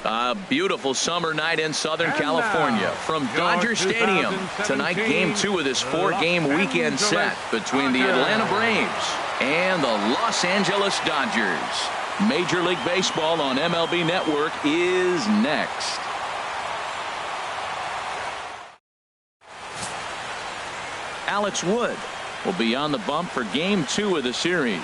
A beautiful summer night in Southern California from Dodger Stadium. Tonight, Game 2 of this 4-game weekend set between the Atlanta Braves and the Los Angeles Dodgers. Major League Baseball on MLB Network is next. Alex Wood will be on the bump for Game 2 of the series.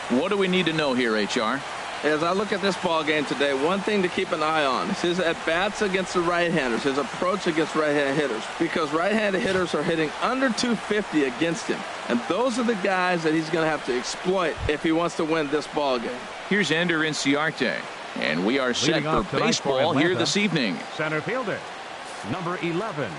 What do we need to know here, HR? As I look at this ball game today, one thing to keep an eye on is his at-bats against the right-handers, his approach against right-handed hitters, because right-handed hitters are hitting under 250 against him, and those are the guys that he's going to have to exploit if he wants to win this ball game. Here's Ender Inciarte, and we are set for baseball here this evening. Center fielder, number 11.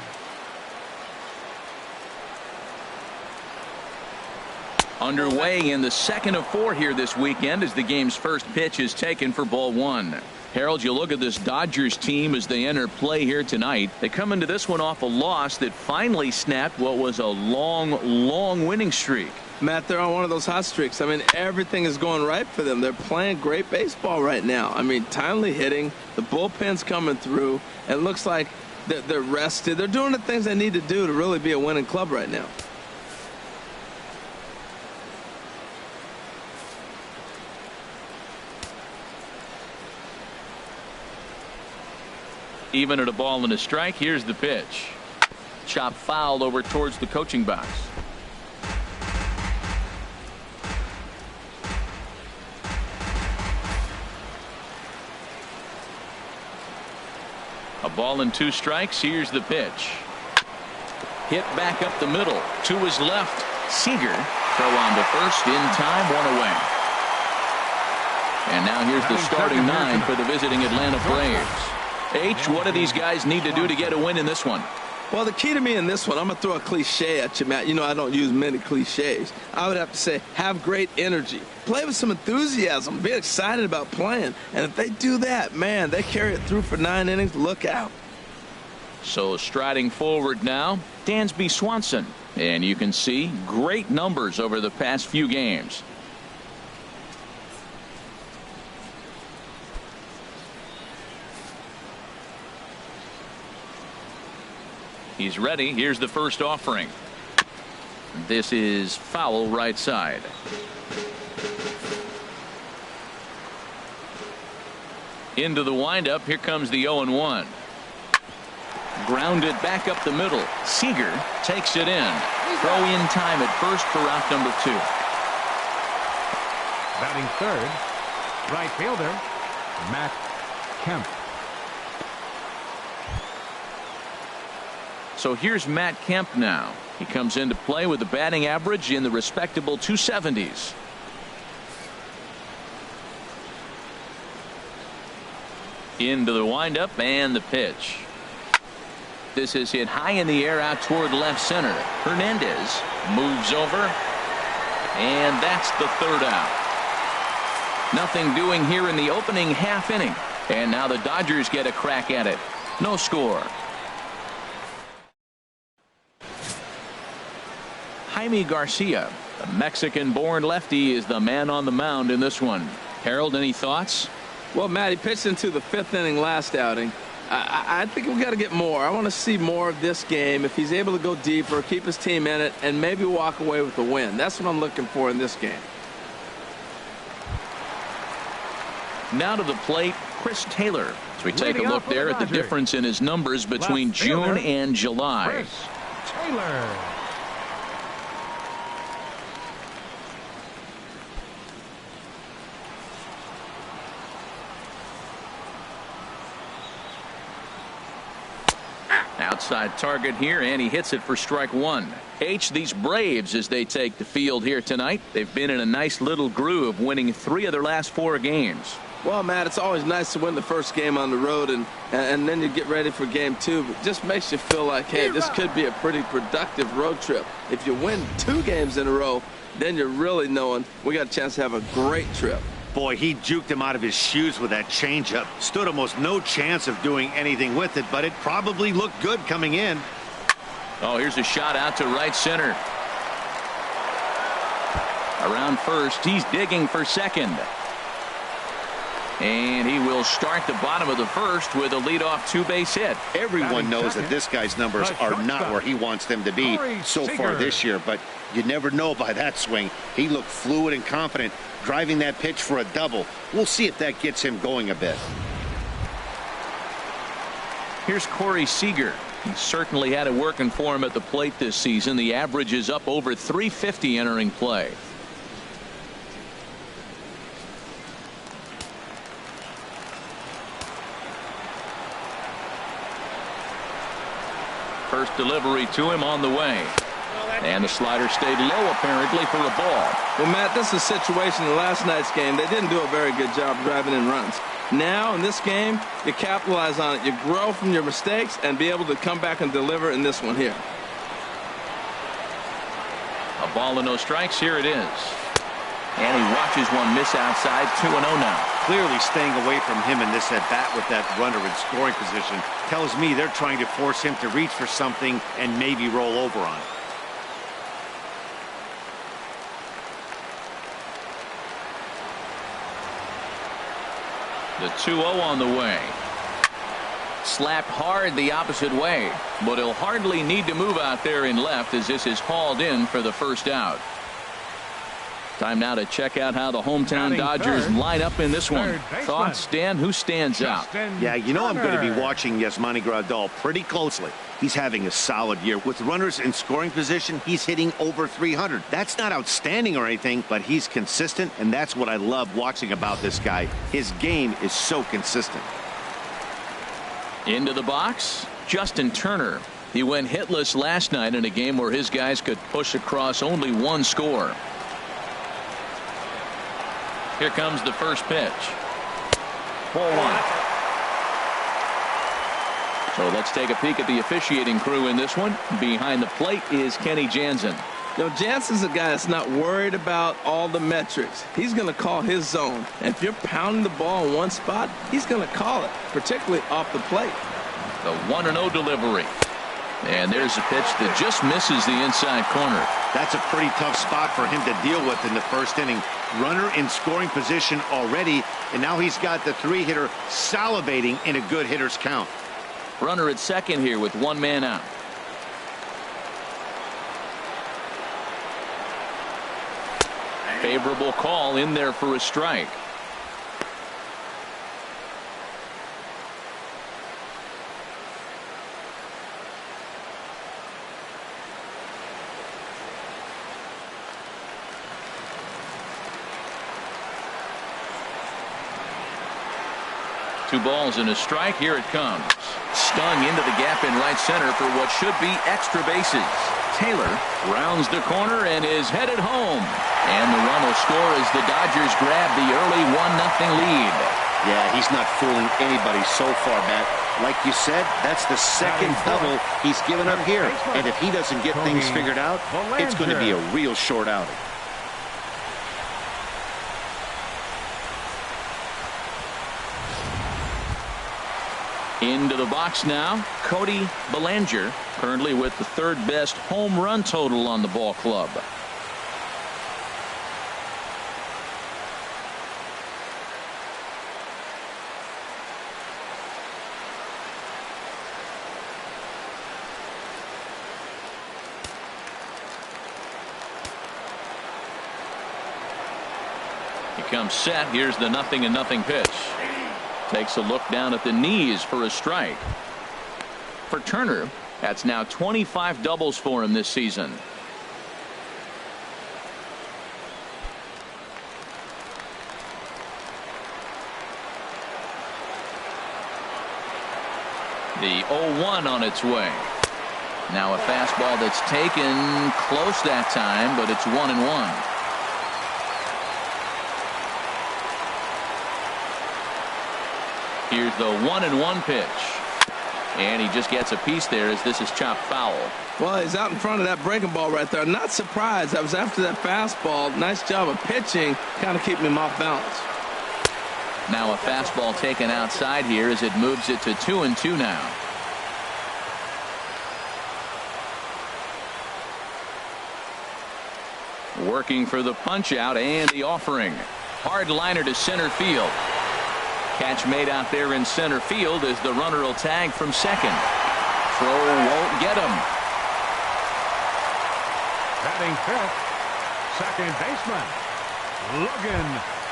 Underway in the second of 4 here this weekend as the game's first pitch is taken for ball 1. Harold, you look at this Dodgers team as they enter play here tonight. They come into this one off a loss that finally snapped what was a long winning streak. Matt, they're on one of those hot streaks. I mean, everything is going right for them. They're playing great baseball right now. I mean, timely hitting, the bullpen's coming through. It looks like they're rested. They're doing the things they need to do to really be a winning club right now. Even at a ball and a strike, here's the pitch. Chop foul over towards the coaching box. A ball and 2 strikes. Here's the pitch. Hit back up the middle to his left. Seager throw on to first in time, 1 away. And now here's the starting 9 for the visiting Atlanta Braves. H, what do these guys need to do to get a win in this one? Well, the key to me in this one, I'm going to throw a cliche at you, Matt. You know I don't use many cliches. I would have to say have great energy. Play with some enthusiasm. Be excited about playing. And if they do that, man, they carry it through for 9 innings. Look out. So striding forward now, Dansby Swanson. And you can see great numbers over the past few games. He's ready. Here's the first offering. This is foul right side. Into the windup. Here comes the 0-1. Grounded back up the middle. Seager takes it in. Throw in time at first for out number 2. Batting third, right fielder, Matt Kemp. So here's Matt Kemp now. He comes into play with a batting average in the respectable 270s. Into the windup and the pitch. This is hit high in the air out toward left center. Hernandez moves over, and that's the 3rd out. Nothing doing here in the opening half inning, and now the Dodgers get a crack at it. No score. Jaime Garcia, the Mexican-born lefty, is the man on the mound in this one. Harold, any thoughts? Well, Matt, he pitched into the 5th inning last outing. I think we got to get more. I want to see more of this game. If he's able to go deeper, keep his team in it, and maybe walk away with a win. That's what I'm looking for in this game. Now to the plate, Chris Taylor. As we take a look there at the difference in his numbers between June and July. Chris Taylor. Outside target here, and he hits it for strike 1. H, these Braves, as they take the field here tonight, they've been in a nice little groove, winning 3 of their last 4 games. Well, Matt, it's always nice to win the first game on the road, and then you get ready for game 2. But it just makes you feel like, hey, this could be a pretty productive road trip. If you win 2 games in a row, then you're really knowing we got a chance to have a great trip. Boy, he juked him out of his shoes with that changeup. Stood almost no chance of doing anything with it, but it probably looked good coming in. Oh, here's a shot out to right center. Around first, he's digging for second. And he will start the bottom of the first with a leadoff two-base hit. Everyone knows that this guy's numbers are not where he wants them to be so far this year, but you never know by that swing. He looked fluid and confident, driving that pitch for a double. We'll see if that gets him going a bit. Here's Corey Seager. He certainly had it working for him at the plate this season. The average is up over 350 entering play. First delivery to him on the way. And the slider stayed low apparently for a ball. Well, Matt, this is a situation in last night's game. They didn't do a very good job driving in runs. Now in this game, you capitalize on it. You grow from your mistakes and be able to come back and deliver in this one here. A ball and no strikes. Here it is. And he watches one miss outside. 2-0 now. Clearly staying away from him in this at-bat with that runner in scoring position tells me they're trying to force him to reach for something and maybe roll over on it. The 2-0 on the way. Slapped hard the opposite way, but he'll hardly need to move out there in left as this is hauled in for the first out. Time now to check out how the hometown Dodgers line up in this one. Thoughts, Dan? Who stands out? Yeah, you know I'm going to be watching Yasmani Grandal pretty closely. He's having a solid year. With runners in scoring position, he's hitting over 300. That's not outstanding or anything, but he's consistent, and that's what I love watching about this guy. His game is so consistent. Into the box, Justin Turner. He went hitless last night in a game where his guys could push across only one score. Here comes the first pitch. Ball one. So let's take a peek at the officiating crew in this one. Behind the plate is Kenny Jansen. You know, Jansen's a guy that's not worried about all the metrics. He's going to call his zone. And if you're pounding the ball in one spot, he's going to call it, particularly off the plate. The 1-0 delivery. And there's a pitch that just misses the inside corner. That's a pretty tough spot for him to deal with in the first inning. Runner in scoring position already, and now he's got the three-hitter salivating in a good hitter's count. Runner at second here with one man out. Favorable call in there for a strike. Two balls and a strike. Here it comes. Stung into the gap in right center for what should be extra bases. Taylor rounds the corner and is headed home. And the run will score as the Dodgers grab the early 1-0 lead. Yeah, he's not fooling anybody so far, Matt. Like you said, that's the second double he's given up here. And if he doesn't get things figured out, it's going to be a real short outing. Into the box now, Cody Bellinger, currently with the third best home run total on the ball club. He comes set. Here's the 0-0 pitch. Takes a look down at the knees for a strike. For Turner, that's now 25 doubles for him this season. The 0-1 on its way. Now a fastball that's taken close that time, but it's 1-1. Here's the 1-1 pitch. And he just gets a piece there as this is chopped foul. Well, he's out in front of that breaking ball right there. Not surprised. I was after that fastball. Nice job of pitching, kind of keeping him off balance. Now a fastball taken outside here as it moves it to 2-2 now. Working for the punch out and the offering. Hard liner to center field. Catch made out there in center field as the runner will tag from second. Throw won't get him. Batting fifth, second baseman, Logan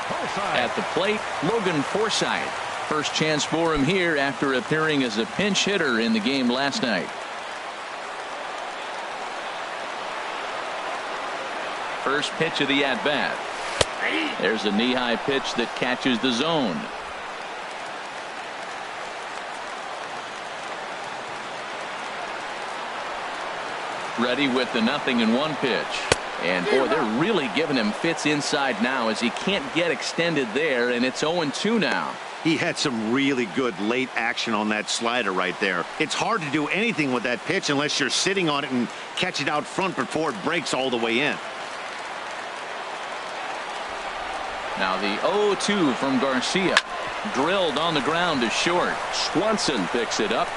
Forsythe. At the plate, Logan Forsythe. First chance for him here after appearing as a pinch hitter in the game last night. First pitch of the at-bat. There's a knee-high pitch that catches the zone. Ready with the 0-1 pitch. And boy, they're really giving him fits inside now as he can't get extended there, and it's 0-2 now. He had some really good late action on that slider right there. It's hard to do anything with that pitch unless you're sitting on it and catch it out front before it breaks all the way in. Now the 0-2 from Garcia. Drilled on the ground to short. Swanson picks it up.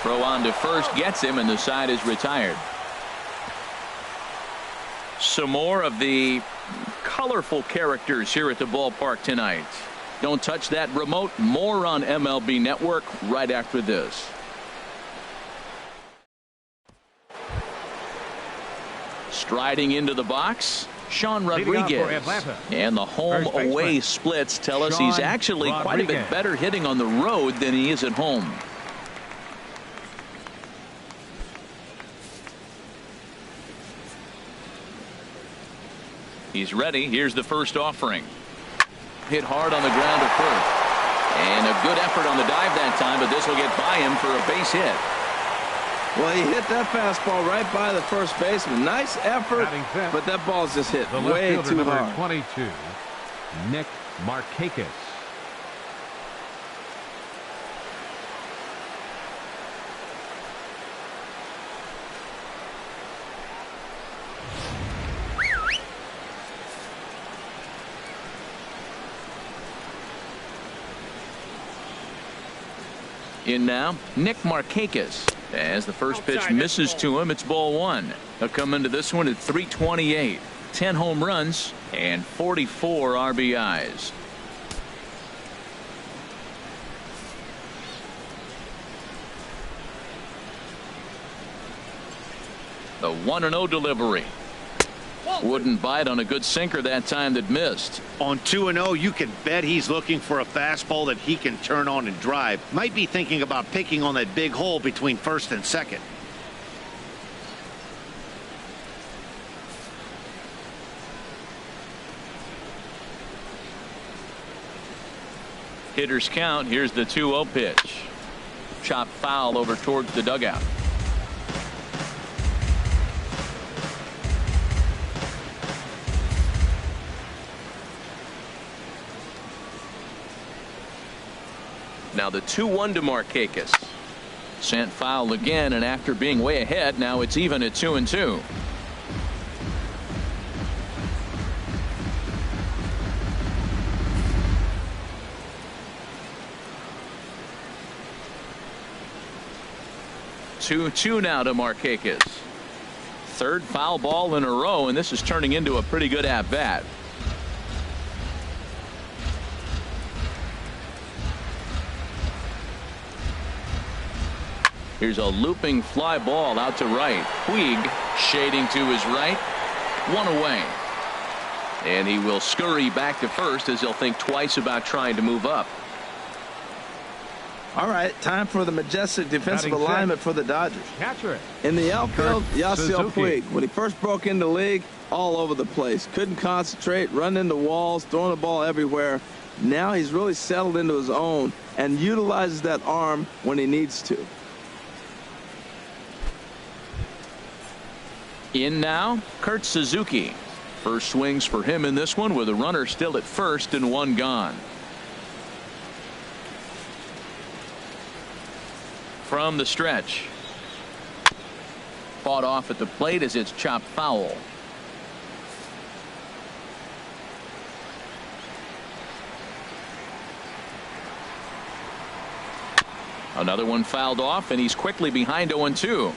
Throw on to first gets him, and the side is retired. Some more of the colorful characters here at the ballpark tonight. Don't touch that remote. More on MLB Network right after this. Striding into the box, Sean Rodriguez. And the home-away splits tell us he's actually quite a bit better hitting on the road than he is at home. He's ready. Here's the first offering. Hit hard on the ground to first. And a good effort on the dive that time, but this will get by him for a base hit. Well, he hit that fastball right by the first baseman. Nice effort, but that ball's just hit way too hard. 22, Nick Markakis. In now, Nick Markakis. As the first pitch misses to him, it's ball one. He'll come into this one at 328. 10 home runs and 44 RBIs. The 1-0 delivery. Wouldn't bite on a good sinker that time that missed. On 2-0, you can bet he's looking for a fastball that he can turn on and drive. Might be thinking about picking on that big hole between first and second. Hitters count. Here's the 2-0 pitch. Chopped foul over towards the dugout. Now the 2-1 to Markakis. Sent foul again, and after being way ahead, now it's even at 2-2. Two now to Markakis. Third foul ball in a row, and this is turning into a pretty good at-bat. Here's a looping fly ball out to right. Puig shading to his right. One away. And he will scurry back to first as he'll think twice about trying to move up. All right, time for the majestic defensive alignment for the Dodgers. Catcher. In the outfield, Yasiel Suzuki. Puig. When he first broke into the league, all over the place. Couldn't concentrate, run into walls, throwing the ball everywhere. Now he's really settled into his own and utilizes that arm when he needs to. In now, Kurt Suzuki. First swings for him in this one with a runner still at first and one gone. From the stretch. Fought off at the plate as it's chopped foul. Another one fouled off, and he's quickly behind 0-2.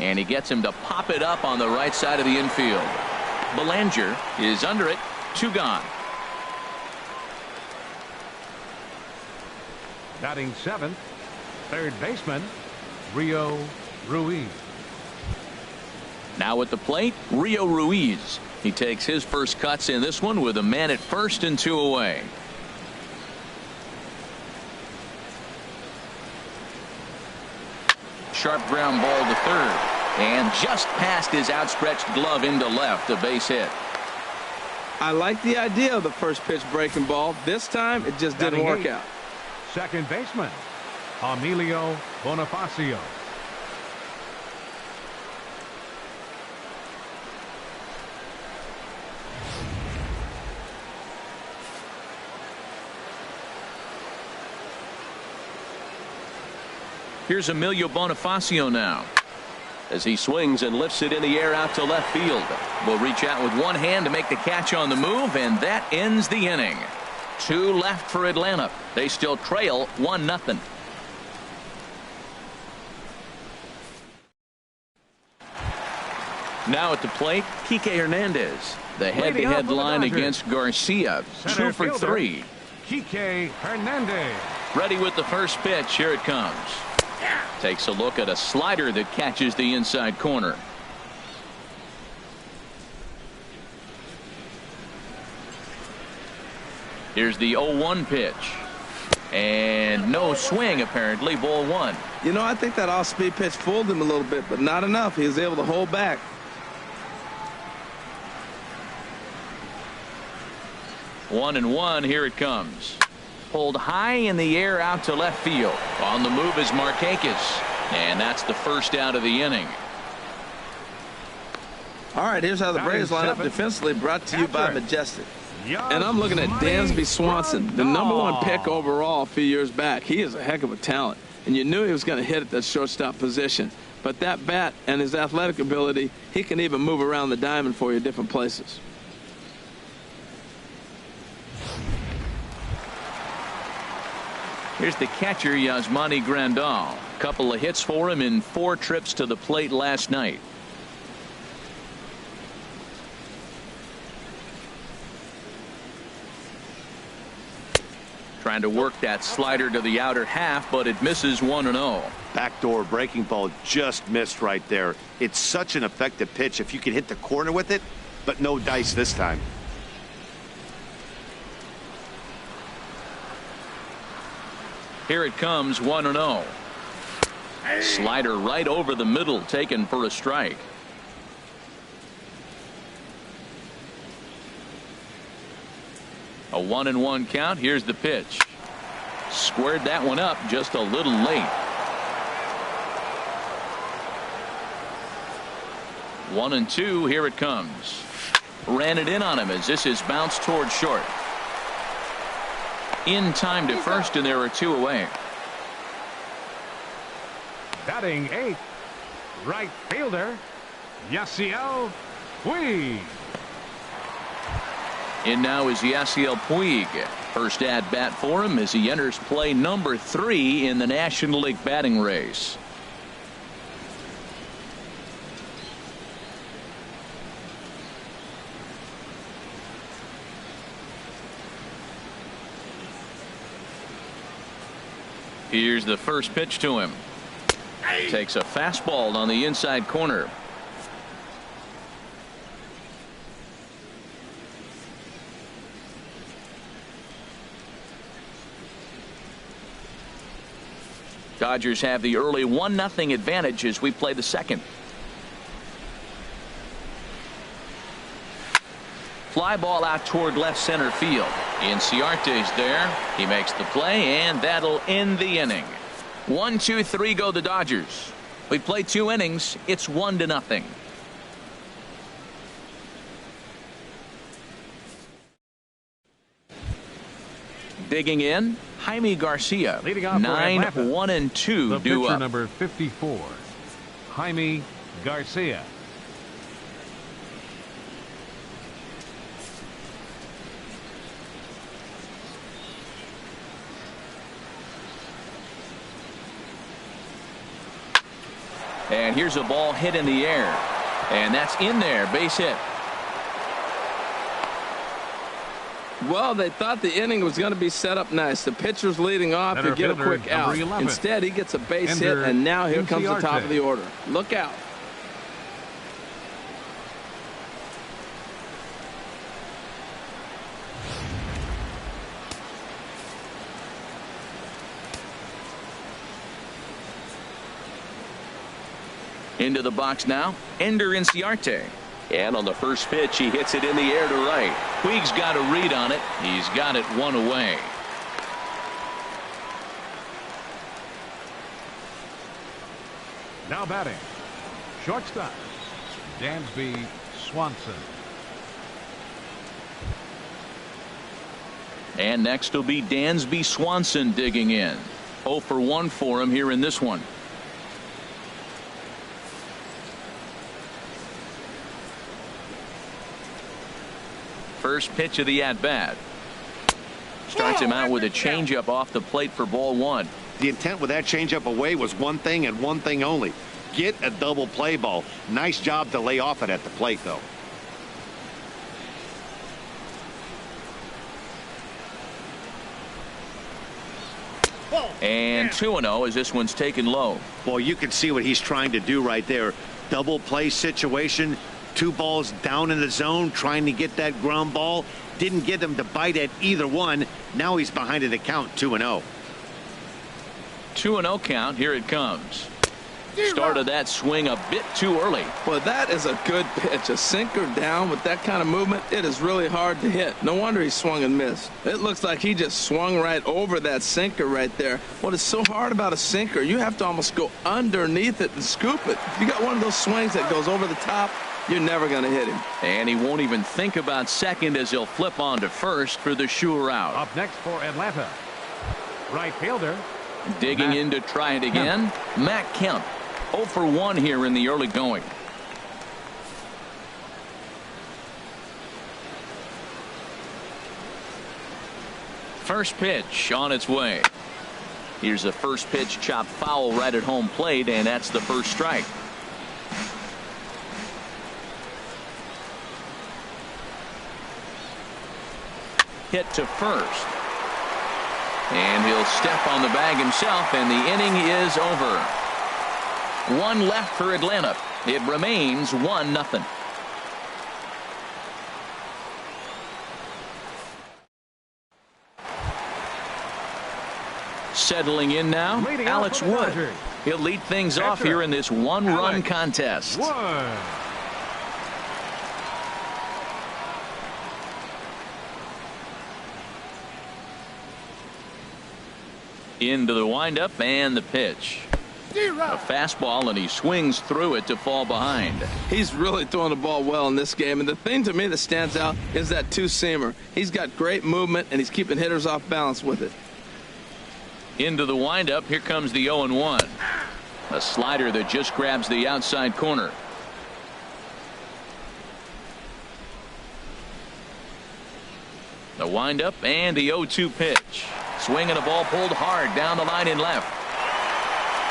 And he gets him to pop it up on the right side of the infield. Belanger is under it. 2 gone. Batting 7th, third baseman, Rio Ruiz. Now at the plate, Rio Ruiz. He takes his first cuts in this one with a man at first and 2 away. Sharp ground ball to third. And just past his outstretched glove into left, a base hit. I like the idea of the first pitch breaking ball. This time, it just didn't work out. Second baseman, Emilio Bonifacio. Here's Emilio Bonifacio now, as he swings and lifts it in the air out to left field. Will reach out with one hand to make the catch on the move, and that ends the inning. 2 left for Atlanta. They still trail 1-0. Now at the plate, Kike Hernandez. The head-to-head line against Garcia. 2 for 3. Kike Hernandez. Ready with the first pitch. Here it comes. Takes a look at a slider that catches the inside corner. Here's the 0-1 pitch. And no swing, apparently. Ball 1. You know, I think that off-speed pitch fooled him a little bit, but not enough. He was able to hold back. One and one. Here it comes. Pulled high in the air out to left field. On the move is Markakis. And that's the first out of the inning. All right, here's how the Braves line up defensively, brought to you by Majestic. And I'm looking at Dansby Swanson, the #1 pick overall a few years back. He is a heck of a talent, and you knew he was going to hit at that shortstop position. But that bat and his athletic ability, he can even move around the diamond for you at different places. Here's the catcher, Yasmani Grandal. Couple of hits for him in 4 trips to the plate last night. Trying to work that slider to the outer half, but it misses 1-0. Backdoor breaking ball just missed right there. It's such an effective pitch if you can hit the corner with it, but no dice this time. Here it comes, 1-0. Slider right over the middle, taken for a strike. A 1-1 count. Here's the pitch. Squared that one up just a little late. 1-2. Here it comes. Ran it in on him as this is bounced toward short. In time to first, and there are 2 away. Batting 8th, right fielder, Yasiel Puig. In now is Yasiel Puig. First at bat for him as he enters play number 3 in the National League batting race. Here's the first pitch to him. Takes a fastball on the inside corner. Dodgers have the early 1-0 advantage as we play the second. Fly ball out toward left center field. Inciarte's there. He makes the play, and that'll end the inning. 1, 2, 3 go the Dodgers. We play 2 innings. It's 1-0. Digging in, Jaime Garcia. Leading off 9, 1, and 2 the due pitcher up. number 54, Jaime Garcia. And here's a ball hit in the air. And that's in there. Base hit. Well, they thought the inning was going to be set up nice. The pitcher's leading off to get a quick out. 11. Instead, he gets a base hit, and now here comes the top of the order. Look out. Into the box now, Ender Inciarte. And on the first pitch, he hits it in the air to right. Puig's got a read on it. He's got it one away. Now batting, shortstop, Dansby Swanson. And next will be Dansby Swanson digging in. 0 for 1 for him here in this one. First pitch of the at-bat. Starts him out with a changeup off the plate for ball 1. The intent with that changeup away was one thing and one thing only. Get a double play ball. Nice job to lay off it at the plate, though. And 2-0 as this one's taken low. Well, you can see what he's trying to do right there. Double play situation. 2 balls down in the zone trying to get that ground ball. Didn't get him to bite at either one. Now he's behind in the count 2-0. 2-0 count. Here it comes. Started that swing a bit too early. Well, that is a good pitch. A sinker down with that kind of movement. It is really hard to hit. No wonder he swung and missed. It looks like he just swung right over that sinker right there. What is so hard about a sinker, you have to almost go underneath it and scoop it. If you got one of those swings that goes over the top, you're never going to hit him. And he won't even think about second as he'll flip on to first for the sure out. Up next for Atlanta, right fielder. Digging in to try it again, Matt Kemp. 0 for 1 here in the early going. First pitch on its way. Here's the first pitch chopped foul right at home plate, and that's the first strike. Hit to first. And he'll step on the bag himself, and the inning is over. 1 left for Atlanta. It remains 1-0. Settling in now, Alex Wood. He'll lead things off here in this one-run contest. Into the windup and the pitch. A fastball, and he swings through it to fall behind. He's really throwing the ball well in this game, and the thing to me that stands out is that two-seamer. He's got great movement, and he's keeping hitters off balance with it. Into the windup, here comes the 0-1. A slider that just grabs the outside corner. The windup and the 0-2 pitch. Swinging a ball pulled hard down the line in left.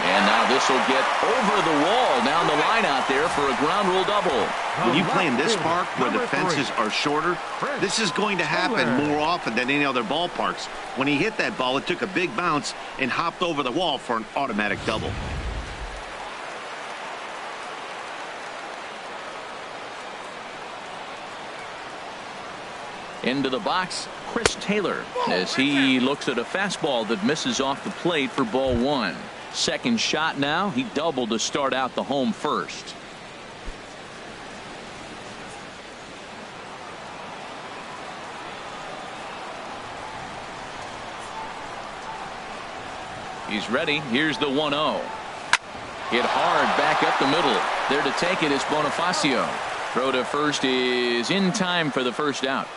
And now this will get over the wall down the line out there for a ground rule double. When you play in this park where the fences are shorter, this is going to happen more often than any other ballparks. When he hit that ball, it took a big bounce and hopped over the wall for an automatic double. Into the box, Chris Taylor, as he looks at a fastball that misses off the plate for ball 1. Second shot now. He doubled to start out the home first. He's ready. Here's the 1-0. Hit hard back up the middle. There to take it is Bonifacio. Throw to first is in time for the first out.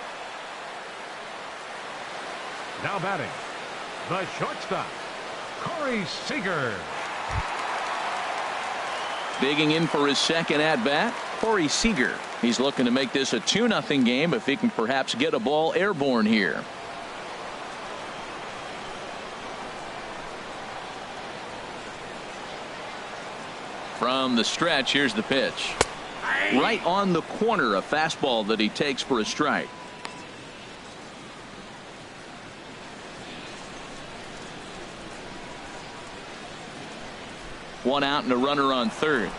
Now batting, the shortstop, Corey Seager. Digging in for his second at-bat, Corey Seager. He's looking to make this a 2-0 game if he can perhaps get a ball airborne here. From the stretch, here's the pitch. Right on the corner, a fastball that he takes for a strike. One out and a runner on third.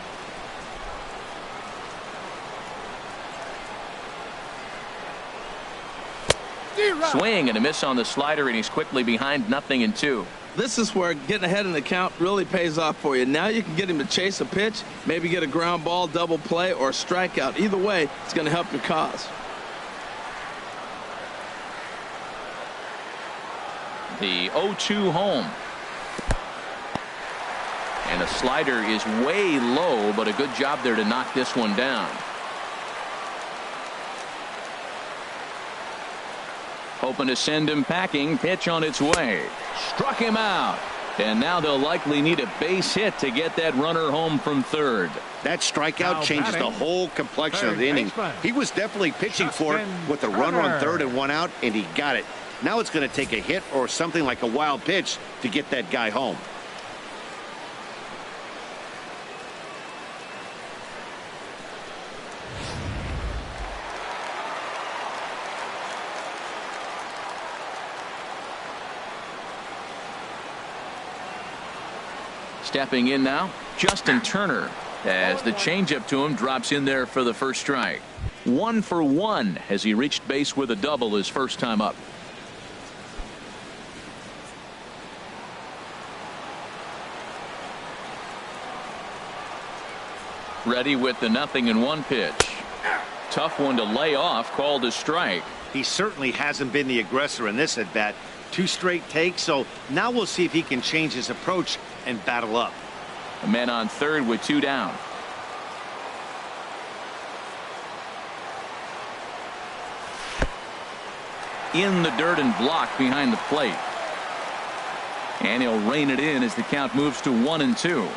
Swing and a miss on the slider, and he's quickly behind 0-2. This is where getting ahead in the count really pays off for you. Now you can get him to chase a pitch, maybe get a ground ball, double play, or a strikeout. Either way, it's going to help your cause. The 0-2 home. And a slider is way low, but a good job there to knock this one down. Hoping to send him packing. Pitch on its way. Struck him out. And now they'll likely need a base hit to get that runner home from third. That strikeout changes the whole complexion of the inning. He was definitely pitching for it with a runner on third and one out, and he got it. Now it's going to take a hit or something like a wild pitch to get that guy home. Stepping in now, Justin Turner, as the changeup to him drops in there for the first strike. 1 for 1 as he reached base with a double his first time up. Ready with the 0-1 pitch. Tough one to lay off, called a strike. He certainly hasn't been the aggressor in this at bat. 2 straight takes, so now we'll see if he can change his approach and battle up. A man on third with 2 down. In the dirt and blocked behind the plate. And he'll rein it in as the count moves to 1-2.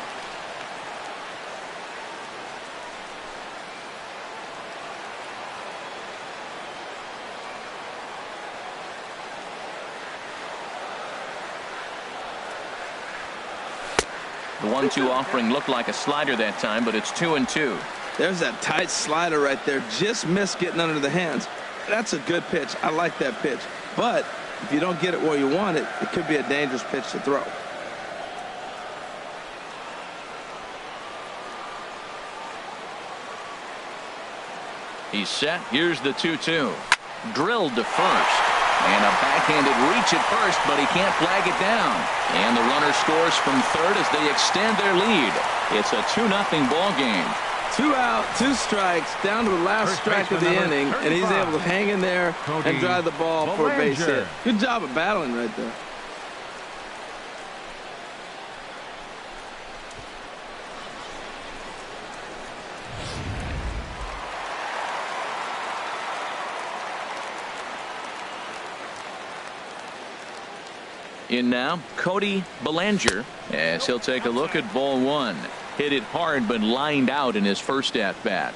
The 1-2 offering looked like a slider that time, but it's 2-2. There's that tight slider right there. Just missed getting under the hands. That's a good pitch. I like that pitch. But if you don't get it where you want it, it could be a dangerous pitch to throw. He's set. Here's the 2-2. Drilled to first. And a backhanded reach at first, but he can't flag it down. And the runner scores from third as they extend their lead. It's a 2-0 ball game. 2 out, 2 strikes, down to the last strike of the inning, and he's able to hang in there and drive the ball for a base hit. Good job of battling right there. In now, Cody Bellinger, as he'll take a look at ball 1. Hit it hard, but lined out in his first at bat.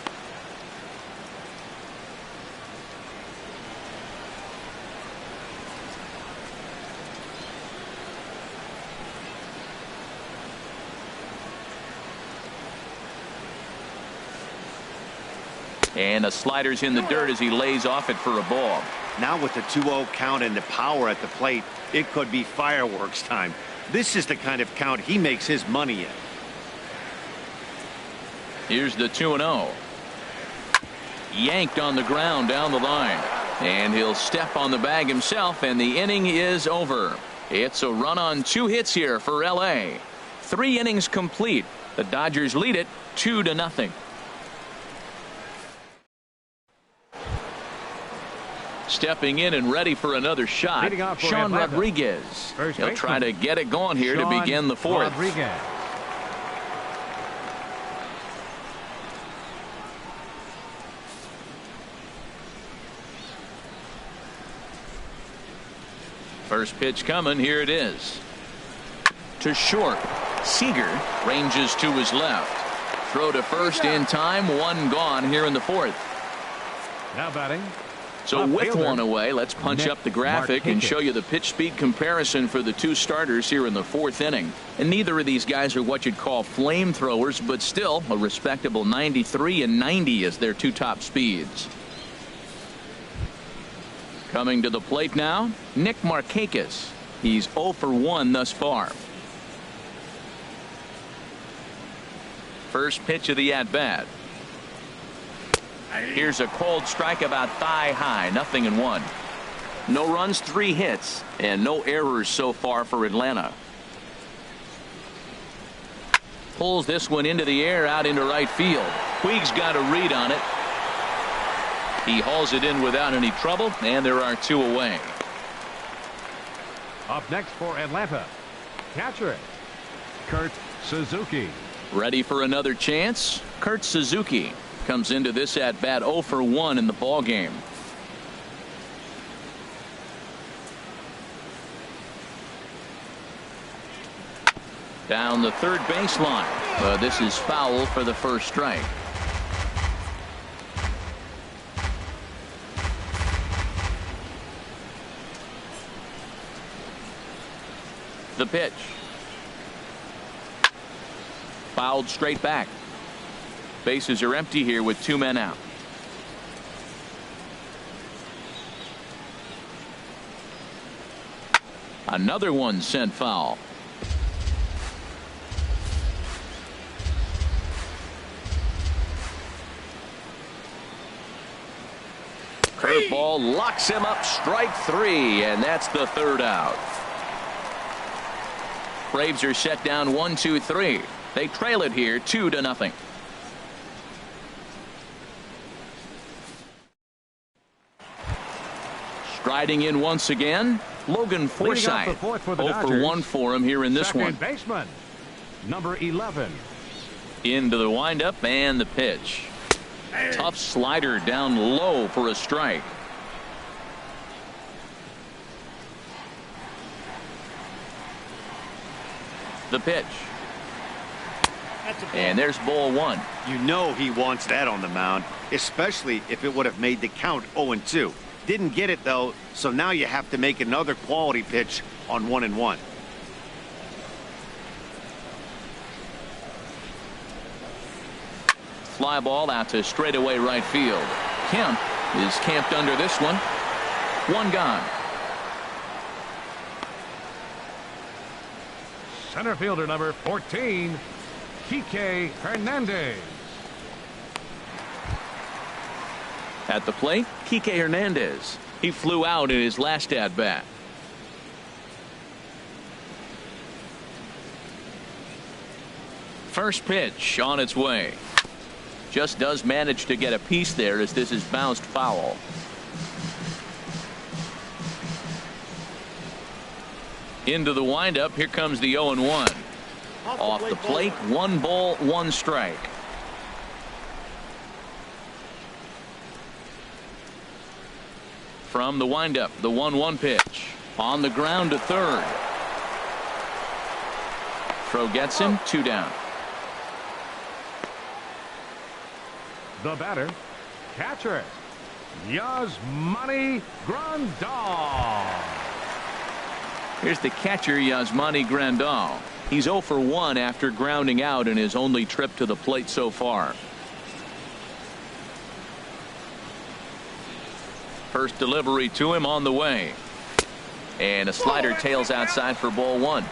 And the slider's in the dirt as he lays off it for a ball. Now with the 2-0 count and the power at the plate, it could be fireworks time. This is the kind of count he makes his money in. Here's the 2-0. Yanked on the ground down the line. And he'll step on the bag himself, and the inning is over. It's a run on 2 hits here for L.A. 3 innings complete. The Dodgers lead it 2-0. Stepping in and ready for another shot, Sean Rodriguez. He'll try to get it going here to begin the 4th. First pitch coming. Here it is. To short. Seager ranges to his left. Throw to first in time. 1 gone here in the 4th. Now batting, So with one away, let's punch up the graphic and show you the pitch speed comparison for the two starters here in the fourth inning. And neither of these guys are what you'd call flamethrowers, but still a respectable 93 and 90 as their two top speeds. Coming to the plate now, Nick Markakis. He's 0 for 1 thus far. First pitch of the at-bat. Here's a cold strike about thigh high, 0-1. No runs, 3 hits, and no errors so far for Atlanta. Pulls this one into the air out into right field. Puig's got a read on it. He hauls it in without any trouble, and there are 2 away. Up next for Atlanta, catcher Kurt Suzuki. Ready for another chance? Kurt Suzuki comes into this at bat 0 for 1 in the ball game. Down the third baseline. This is foul for the first strike. The pitch. Fouled straight back. Bases are empty here with 2 men out. Another one sent foul. Curveball locks him up, strike 3, and that's the third out. Braves are set down 1-2-3. They trail it here 2-0. Striding in once again, Logan Forsythe. 0 for 1 for him here in this one. Second baseman, number 11. Into the windup and the pitch. Tough slider down low for a strike. The pitch. And there's ball 1. You know he wants that on the mound, especially if it would have made the count 0-2. Didn't get it though, so now you have to make another quality pitch on 1-1. Fly ball out to straightaway right field. Kemp is camped under this one. 1 gone. Center fielder number 14, Kike Hernandez. At the plate, Kike Hernandez. He flew out in his last at bat. First pitch on its way. Just does manage to get a piece there as this is bounced foul. Into the windup. Here comes the 0-1. Off the plate, 1 ball, 1 strike. From the windup, the 1-1 pitch. On the ground to third. Throw gets him, 2 down. The batter, catcher Yasmani Grandal. Here's the catcher, Yasmani Grandal. He's 0 for 1 after grounding out in his only trip to the plate so far. First delivery to him on the way. And a slider tails outside for ball 1.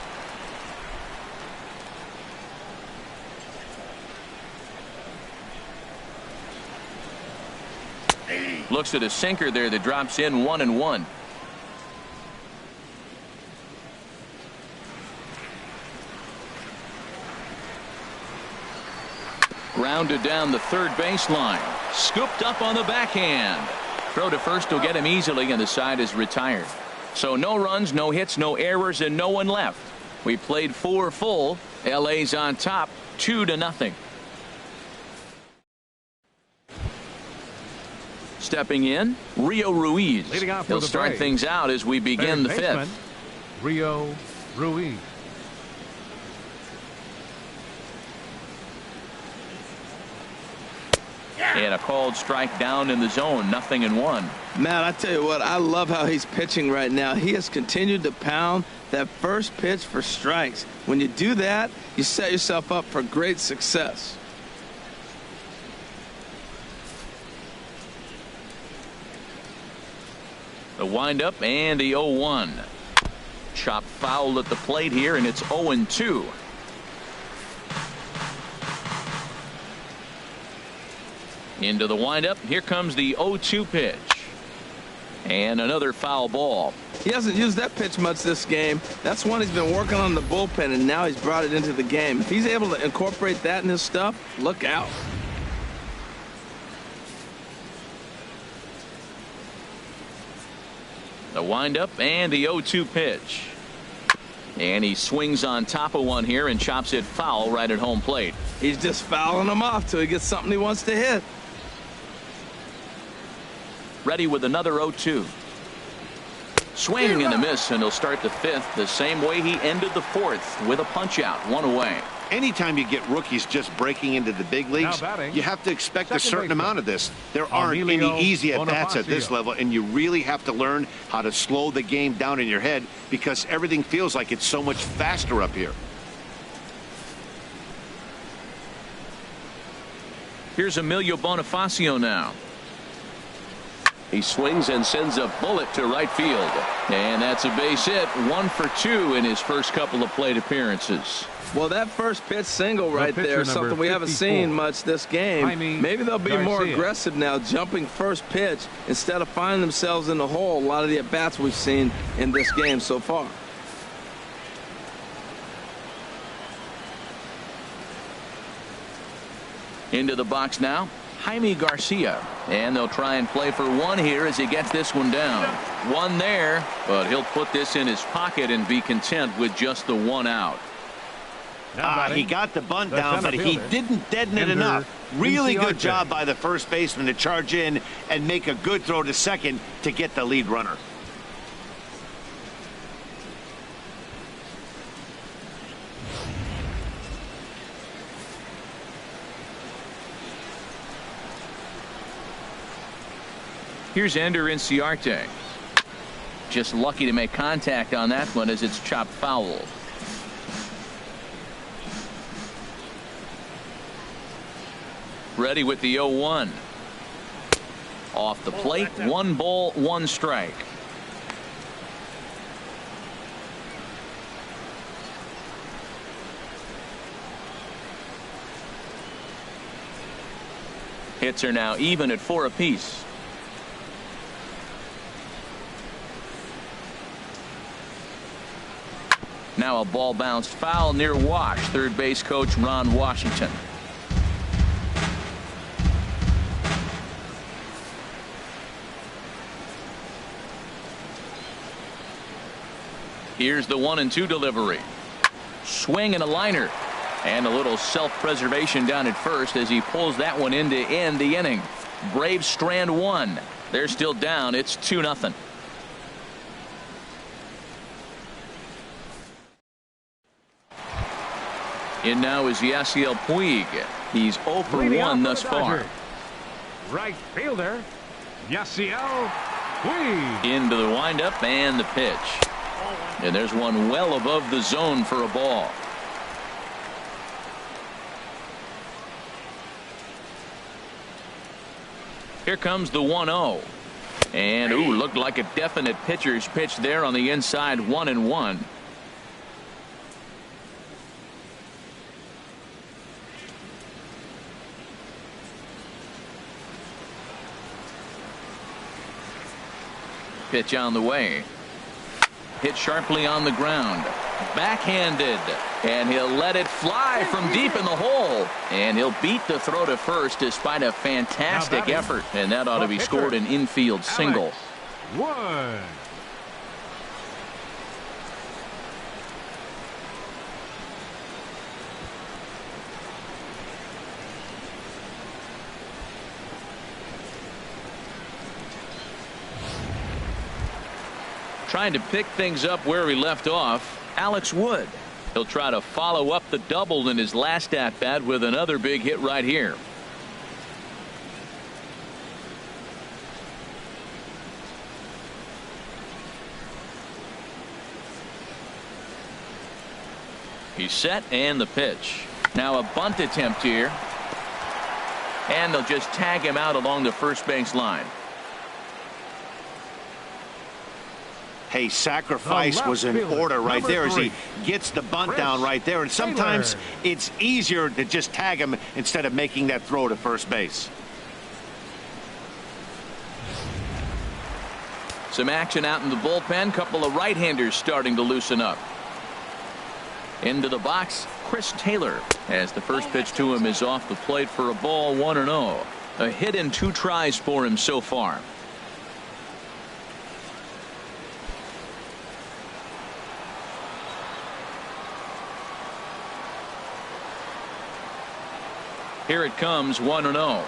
Looks at a sinker there that drops in 1-1. Grounded down the third baseline. Scooped up on the backhand. Throw to first will get him easily, and the side is retired. So no runs, no hits, no errors, and no one left. We played 4 full. LA's on top 2-0. Stepping in, Rio Ruiz. He'll start things out as we begin the 5th. Rio Ruiz. And a called strike down in the zone, 0-1. Matt, I tell you what, I love how he's pitching right now. He has continued to pound that first pitch for strikes. When you do that, you set yourself up for great success. The windup and the 0-1. Chop foul at the plate here, and it's 0-2. Into the windup. Here comes the 0-2 pitch. And another foul ball. He hasn't used that pitch much this game. That's one he's been working on in the bullpen, and now he's brought it into the game. If he's able to incorporate that in his stuff, look out. The windup and the 0-2 pitch. And he swings on top of one here and chops it foul right at home plate. He's just fouling them off till he gets something he wants to hit. Ready with another 0-2. Swing and a miss, and he'll start the fifth the same way he ended the fourth, with a punch out, one away. Anytime you get rookies just breaking into the big leagues, you have to expect a certain amount of this. There aren't any easy at-bats at this level, and you really have to learn how to slow the game down in your head because everything feels like it's so much faster up here. Here's Emilio Bonifacio now. He swings and sends a bullet to right field. And that's a base hit. 1 for 2 in his first couple of plate appearances. Well, that first pitch single right there is something we haven't seen much this game. Maybe they'll be more aggressive now, jumping first pitch instead of finding themselves in the hole. A lot of the at-bats we've seen in this game so far. Into the box now, Jaime Garcia. And they'll try and play for one here as he gets this one down. One there, but he'll put this in his pocket and be content with just the one out. He got the bunt down, but he didn't deaden it enough. Really good job by the first baseman to charge in and make a good throw to second to get the lead runner. Here's Ender Inciarte. Just lucky to make contact on that one as it's chopped foul. Ready with the 0-1. Off the plate, 1 ball, 1 strike. Hits are now even at 4 apiece. Now a ball bounced foul near Wash. Third base coach Ron Washington. Here's the 1-2 delivery. Swing and a liner. And a little self-preservation down at first as he pulls that one in to end the inning. Braves strand 1. They're still down. It's 2-0. In now is Yasiel Puig. He's 0 for 1 thus far. Right fielder, Yasiel Puig. Into the windup and the pitch. And there's one well above the zone for a ball. Here comes the 1-0. And looked like a definite pitcher's pitch there on the inside. 1-1. Pitch on the way. Hit sharply on the ground. Backhanded. And he'll let it fly from deep in the hole. And he'll beat the throw to first despite a fantastic effort. And that ought to be scored an infield single. One. Trying to pick things up where he left off, Alex Wood. He'll try to follow up the double in his last at bat with another big hit right here. He's set and the pitch. Now a bunt attempt here. And they'll just tag him out along the first base line. Hey, sacrifice was in order right there as he gets the bunt down right there. And sometimes it's easier to just tag him instead of making that throw to first base. Some action out in the bullpen. Couple of right-handers starting to loosen up. Into the box, Chris Taylor, as the first pitch to him is off the plate for a ball, 1-0. A hit in 2 tries for him so far. Here it comes, 1-0.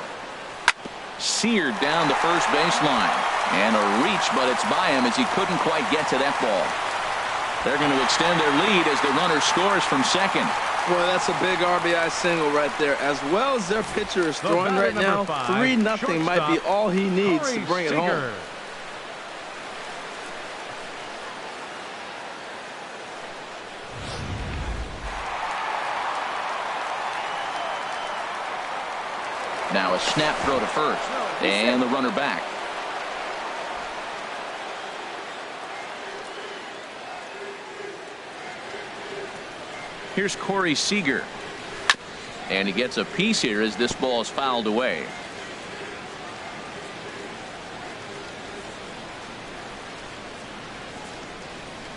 Seared down the first baseline. And a reach, but it's by him as he couldn't quite get to that ball. They're going to extend their lead as the runner scores from second. Boy, that's a big RBI single right there. As well as their pitcher is throwing right now, 3-0 might be all he needs to bring it home. Now a snap throw to first. And the runner back. Here's Corey Seager. And he gets a piece here as this ball is fouled away.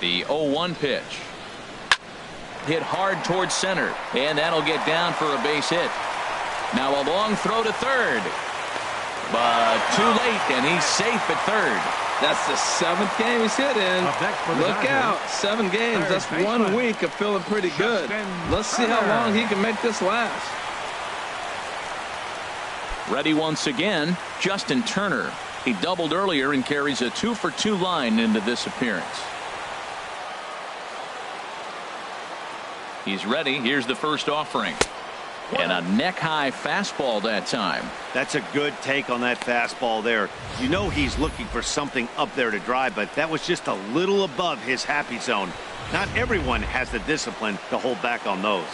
The 0-1 pitch. Hit hard towards center. And that'll get down for a base hit. Now a long throw to third. But too late, and he's safe at third. That's the 7th game he's hit in. Look out, 7 games. That's 1 week of feeling pretty good. Let's see how long he can make this last. Ready once again, Justin Turner. He doubled earlier and carries a 2-for-2 line into this appearance. He's ready. Here's the first offering. And a neck-high fastball that time. That's a good take on that fastball there. You know he's looking for something up there to drive, but that was just a little above his happy zone. Not everyone has the discipline to hold back on those.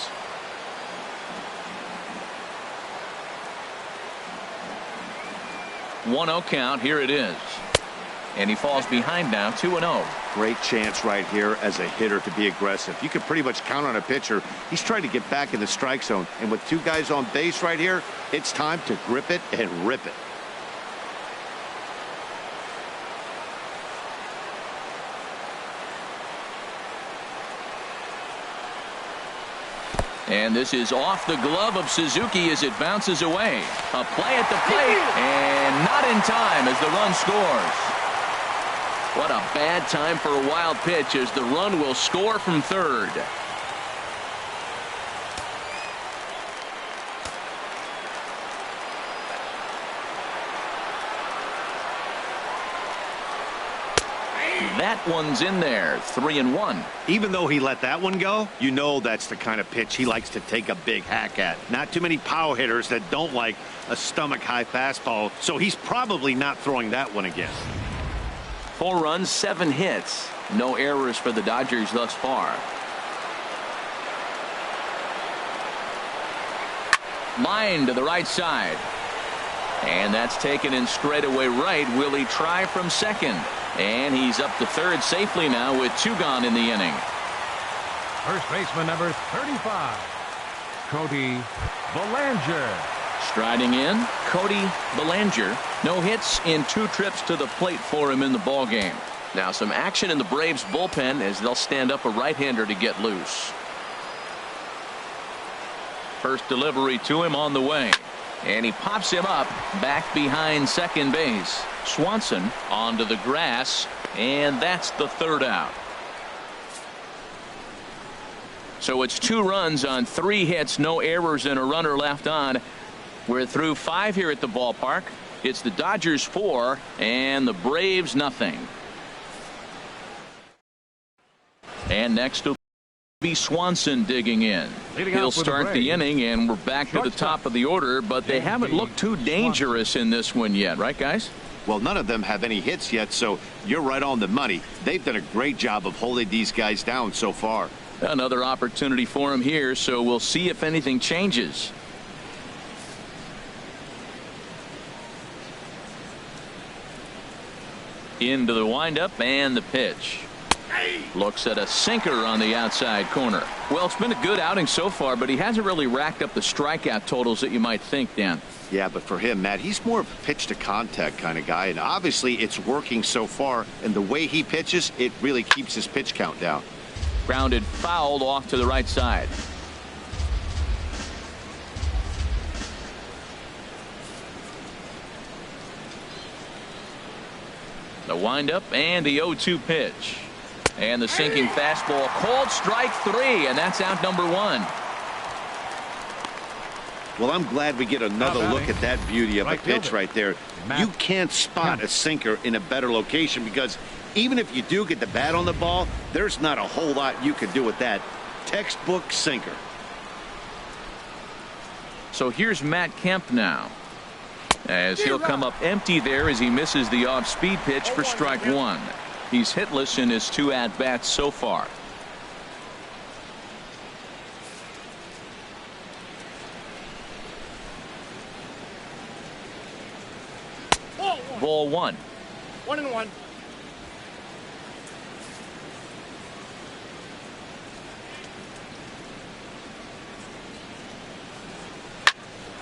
One-0 count. Here it is. And he falls behind now, 2-0. Great chance right here as a hitter to be aggressive. You can pretty much count on a pitcher. He's trying to get back in the strike zone. And with 2 guys on base right here, it's time to grip it and rip it. And this is off the glove of Suzuki as it bounces away. A play at the plate, and not in time as the run scores. What a bad time for a wild pitch as the run will score from third. That one's in there, 3-1. Even though he let that one go, you know that's the kind of pitch he likes to take a big hack at. Not too many power hitters that don't like a stomach-high fastball, so he's probably not throwing that one again. 4 runs, 7 hits. No errors for the Dodgers thus far. Line to the right side. And that's taken in straightaway right. Will he try from second? And he's up to third safely now with 2 gone in the inning. First baseman number 35, Cody Bellinger. Striding in, Cody Bellinger. No hits in 2 trips to the plate for him in the ballgame. Now some action in the Braves bullpen as they'll stand up a right-hander to get loose. First delivery to him on the way. And he pops him up back behind second base. Swanson onto the grass, and that's the 3rd out. So it's 2 runs on 3 hits, no errors, and a runner left on. We're through 5 here at the ballpark. It's the Dodgers 4 and the Braves nothing. And next will be Swanson digging in. He'll start the inning, and we're back to the top of the order, but they haven't looked too dangerous in this one yet, right, guys? Well, none of them have any hits yet, so you're right on the money. They've done a great job of holding these guys down so far. Another opportunity for him here, so we'll see if anything changes. Into the windup and the pitch. Looks at a sinker on the outside corner. Well, it's been a good outing so far, but he hasn't really racked up the strikeout totals that you might think, Dan. Yeah, but for him, Matt, he's more of a pitch to contact kind of guy, and obviously it's working so far, and the way he pitches, it really keeps his pitch count down. Grounded fouled off to the right side. The windup and the 0-2 pitch. And the sinking fastball called strike 3, and that's out number 1. Well, I'm glad we get another look at that beauty of a pitch right there. You can't spot a sinker in a better location because even if you do get the bat on the ball, there's not a whole lot you can do with that. Textbook sinker. So here's Matt Kemp now, as he'll come up empty there as he misses the off-speed pitch for strike 1. He's hitless in his 2 at-bats so far. Ball 1. 1-1.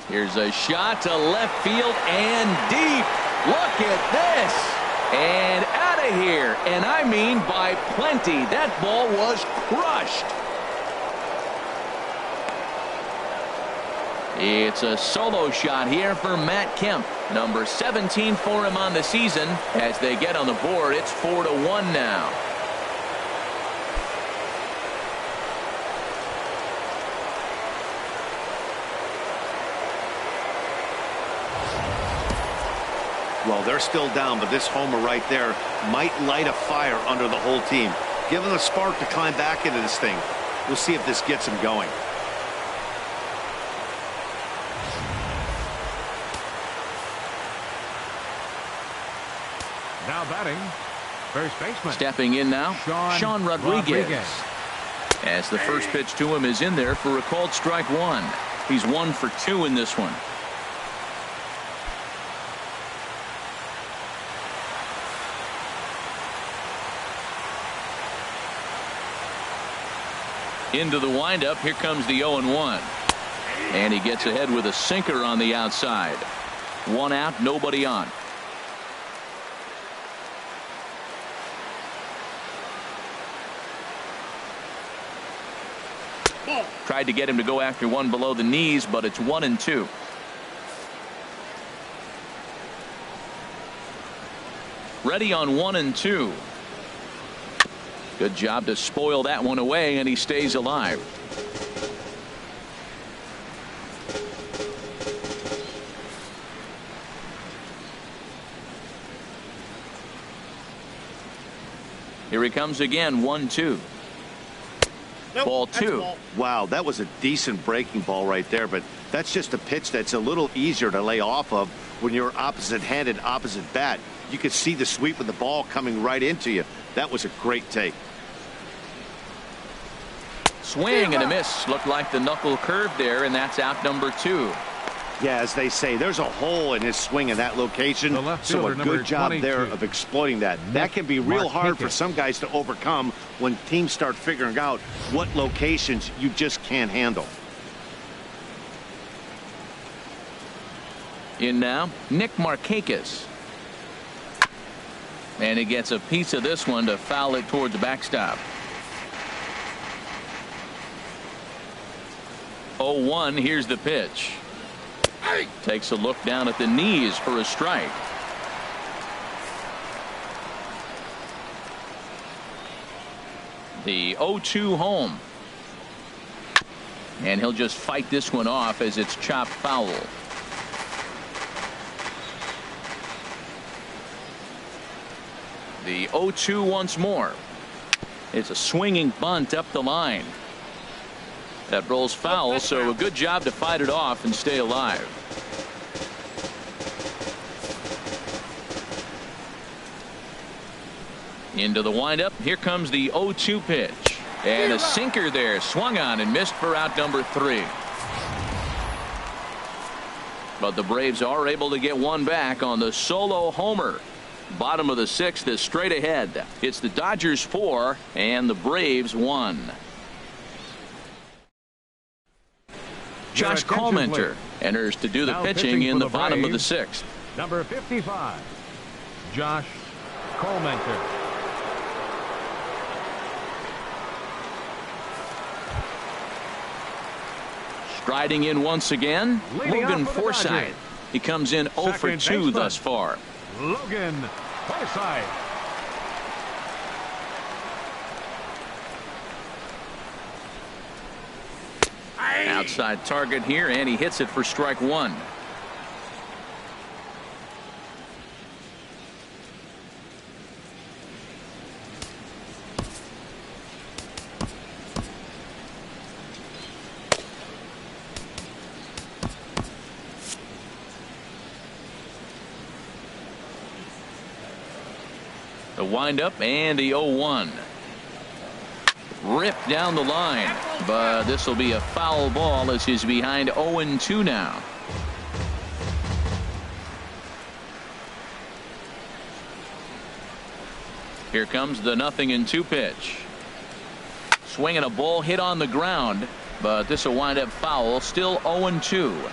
Here's a shot to left field and deep. Look at this. And out of here. And I mean by plenty. That ball was crushed. It's a solo shot here for Matt Kemp. Number 17 for him on the season. As they get on the board, it's 4-1 now. Well, they're still down, but this homer right there might light a fire under the whole team. Give them a spark to climb back into this thing. We'll see if this gets them going. Now batting, first baseman. Stepping in now, Sean Rodriguez. As the first pitch to him is in there for a called strike 1. He's 1 for 2 in this one. Into the windup. Here comes the 0-1. And he gets ahead with a sinker on the outside. 1 out, nobody on. Tried to get him to go after one below the knees, but it's 1-2. Ready on 1-2. Good job to spoil that one away, and he stays alive. Here he comes again, 1-2. Nope, ball 2. Wow, that was a decent breaking ball right there, but that's just a pitch that's a little easier to lay off of when you're opposite-handed, opposite bat. You could see the sweep of the ball coming right into you. That was a great take. Swing and a miss. Looked like the knuckle curve there, and that's out number 2. Yeah, as they say, there's a hole in his swing in that location, so a good job there of exploiting that. That can be real hard for some guys to overcome when teams start figuring out what locations you just can't handle. In now, Nick Markakis. And he gets a piece of this one to foul it towards the backstop. 0-1, here's the pitch. Takes a look down at the knees for a strike. The 0-2 home. And he'll just fight this one off as it's chopped foul. The 0-2 once more. It's a swinging bunt up the line. That rolls foul, so a good job to fight it off and stay alive. Into the windup. Here comes the 0-2 pitch. And a sinker there, swung on and missed for out number 3. But the Braves are able to get one back on the solo homer. Bottom of the 6th is straight ahead. It's the Dodgers 4 and the Braves 1. Josh Collmenter enters to do the pitching in the bottom of the 6th. Number 55, Josh Collmenter. Striding in once again, Logan Forsythe. He comes in 0 for 2 thus far. Logan Forsythe. Outside target here, and he hits it for strike 1. The windup and the 0-1. Ripped down the line, but this will be a foul ball as he's behind 0-2 now. Here comes the 0-2 pitch. Swinging a ball hit on the ground, but this will wind up foul. Still 0-2.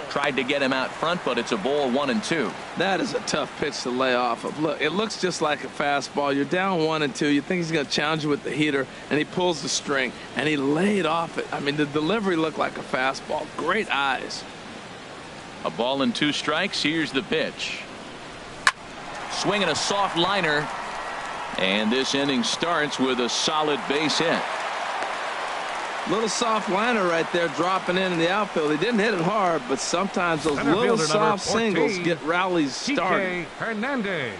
Tried to get him out front, but it's a ball 1-2. That is a tough pitch to lay off of. Look, it looks just like a fastball. You're down 1-2. You think he's going to challenge you with the heater, and he pulls the string, and he laid off it. I mean, the delivery looked like a fastball. Great eyes. A ball and 2 strikes. Here's the pitch. Swinging a soft liner, and this inning starts with a solid base hit. Little soft liner right there, dropping in the outfield. He didn't hit it hard, but sometimes those little soft singles get rallies started. Hernandez.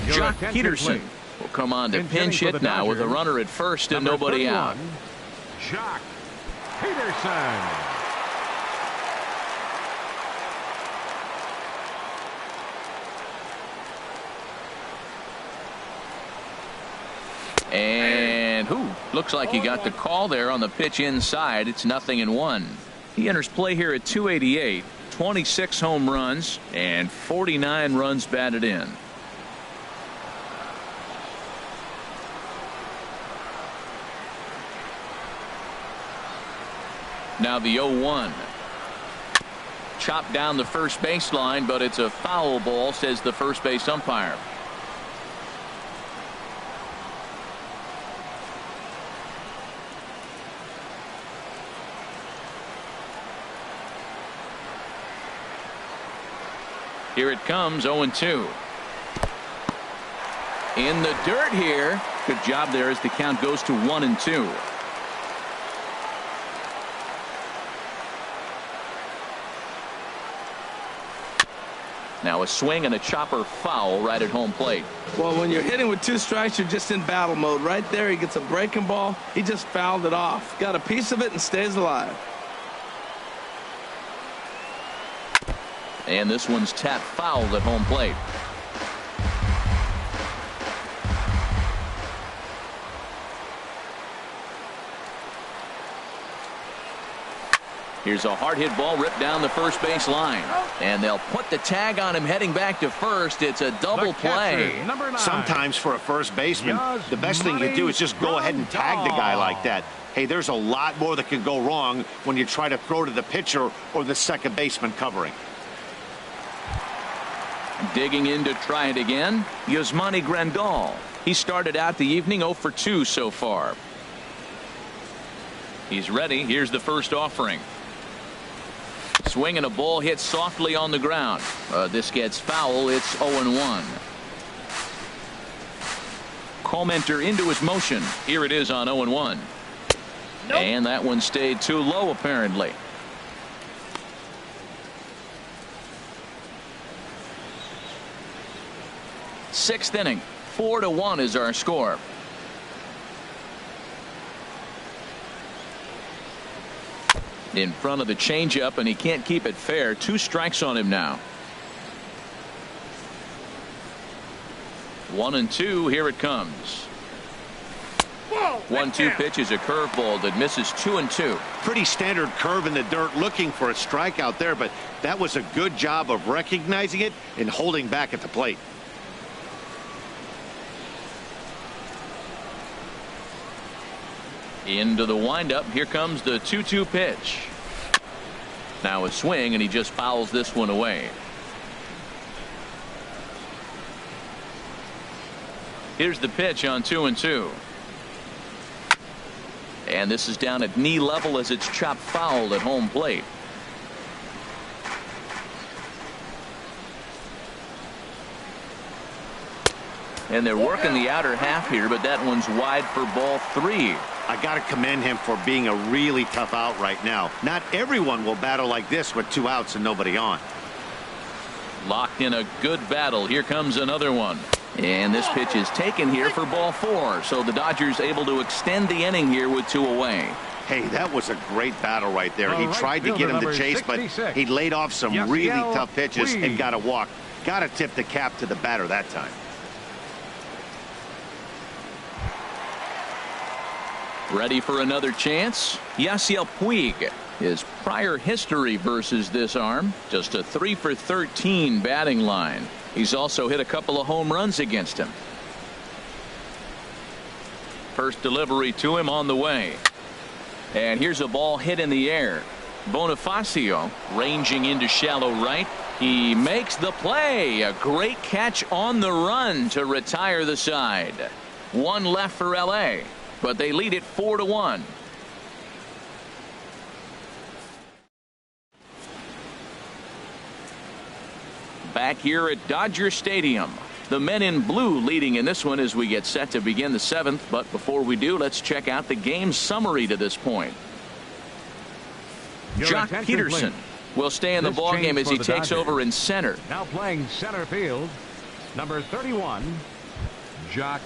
Jock Peterson will come on to pinch hit now with a runner at first and nobody out. Jock Peterson. And looks like he got the call there on the pitch inside. It's 0-1. He enters play here at 288, 26 home runs and 49 runs batted in. Now the 0-1. Chopped down the first baseline, but it's a foul ball, says the first base umpire. Here it comes, 0-2. In the dirt here. Good job there as the count goes to 1-2. Now a swing and a chopper foul right at home plate. Well, when you're hitting with 2 strikes, you're just in battle mode. Right there, he gets a breaking ball. He just fouled it off. Got a piece of it and stays alive. And this one's tapped foul at home plate. Here's a hard hit ball ripped down the first base line. And they'll put the tag on him heading back to first. It's a double play. Sometimes for a first baseman, the best thing you do is just go ahead and tag the guy like that. Hey, there's a lot more that can go wrong when you try to throw to the pitcher or the second baseman covering. Digging in to try it again, Yasmani Grandal. He started out the evening 0 for 2 so far. He's ready. Here's the first offering. Swinging a ball hit softly on the ground. This gets foul. It's 0-1. Collmenter into his motion. Here it is on 0-1. Nope. And that one stayed too low apparently. Sixth inning, 4-1 is our score. In front of the changeup, and he can't keep it fair. 2 strikes on him now. 1-2. Here it comes. 1-2 pitch is a curveball that misses 2-2. Pretty standard curve in the dirt, looking for a strikeout there, but that was a good job of recognizing it and holding back at the plate. Into the windup. Here comes the 2-2 pitch. Now a swing, and he just fouls this one away. Here's the pitch on 2-2. And this is down at knee level as it's chopped foul at home plate. And they're working the outer half here, but that one's wide for ball 3. I got to commend him for being a really tough out right now. Not everyone will battle like this with 2 outs and nobody on. Locked in a good battle. Here comes another one. And this pitch is taken here for ball 4. So the Dodgers able to extend the inning here with 2 away. Hey, that was a great battle right there. He Right tried to get him to chase, but he laid off some really tough pitches and got a walk. Got to tip the cap to the batter that time. Ready for another chance? Yasiel Puig. His prior history versus this arm, just a 3 for 13 batting line. He's also hit a couple of home runs against him. First delivery to him on the way. And here's a ball hit in the air. Bonifacio ranging into shallow right. He makes the play. A great catch on the run to retire the side. 1 left for LA, but they lead it 4-1. Back here at Dodger Stadium, the men in blue leading in this one as we get set to begin the 7th. But before we do, let's check out the game summary to this point. Jock Peterson will stay in the ballgame as he takes over in center. Now playing center field, number 31, Jock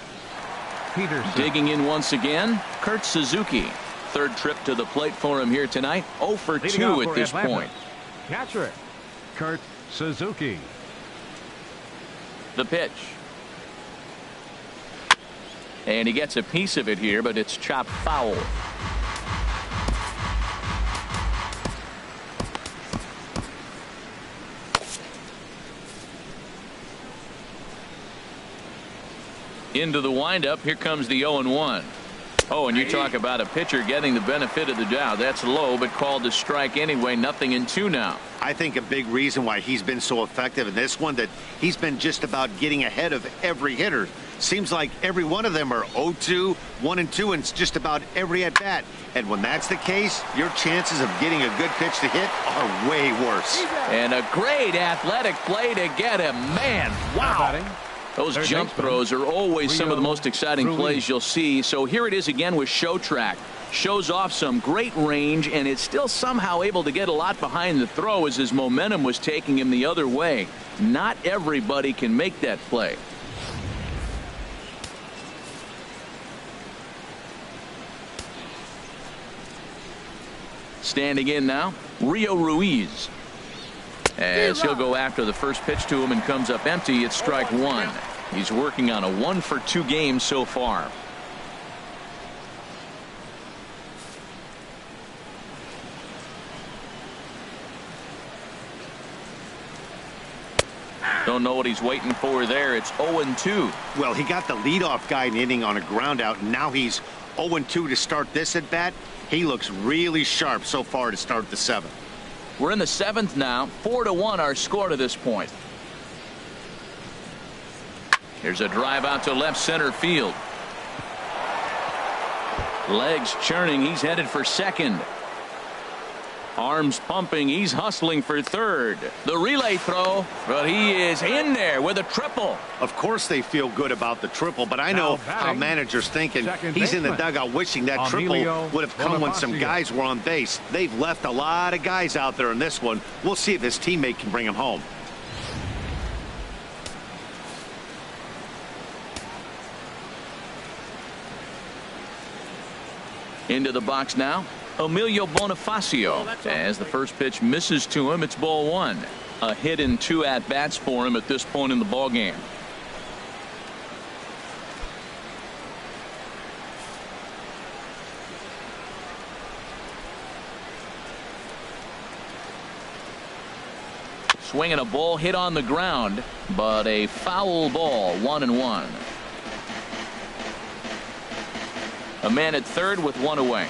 Peterson. Digging in once again, Kurt Suzuki. Third trip to the plate for him here tonight. 0 for 2 at this point. Catcher, Kurt Suzuki. The pitch. And he gets a piece of it here, but it's chopped foul. Into the windup. Here comes the 0-1. Oh, and you talk about a pitcher getting the benefit of the doubt. That's low, but called to strike anyway. 0-2 now. I think a big reason why he's been so effective in this one, that he's been just about getting ahead of every hitter. Seems like every one of them are 0-2, 1-2, and just about every at bat. And when that's the case, your chances of getting a good pitch to hit are way worse. And a great athletic play to get him. Man, wow. Those jump throws are always some of the most exciting plays you'll see. So here it is again with Show Track. Shows off some great range, and it's still somehow able to get a lot behind the throw as his momentum was taking him the other way. Not everybody can make that play. Standing in now, Rio Ruiz. As he'll go after the first pitch to him and comes up empty. It's strike 1. He's working on a 1 for 2 game so far. Don't know what he's waiting for there. It's 0-2. Well, he got the leadoff guy in the inning on a ground out, and now he's 0-2 to start this at bat. He looks really sharp so far to start the 7th. We're in the 7th now. 4-1 our score to this point. Here's a drive out to left center field. Legs churning. He's headed for second. Arms pumping. He's hustling for third. The relay throw, but he is in there with a triple. Of course they feel good about the triple, but I know how managers thinking. He's in the dugout wishing that triple would have come when some guys were on base. They've left a lot of guys out there in this one. We'll see if his teammate can bring him home. Into the box now, Emilio Bonifacio. As the first pitch misses to him, it's ball one. A hit in 2 at-bats for him at this point in the ball game. Swinging a ball hit on the ground, but a foul ball, 1-1. A man at third with 1 away.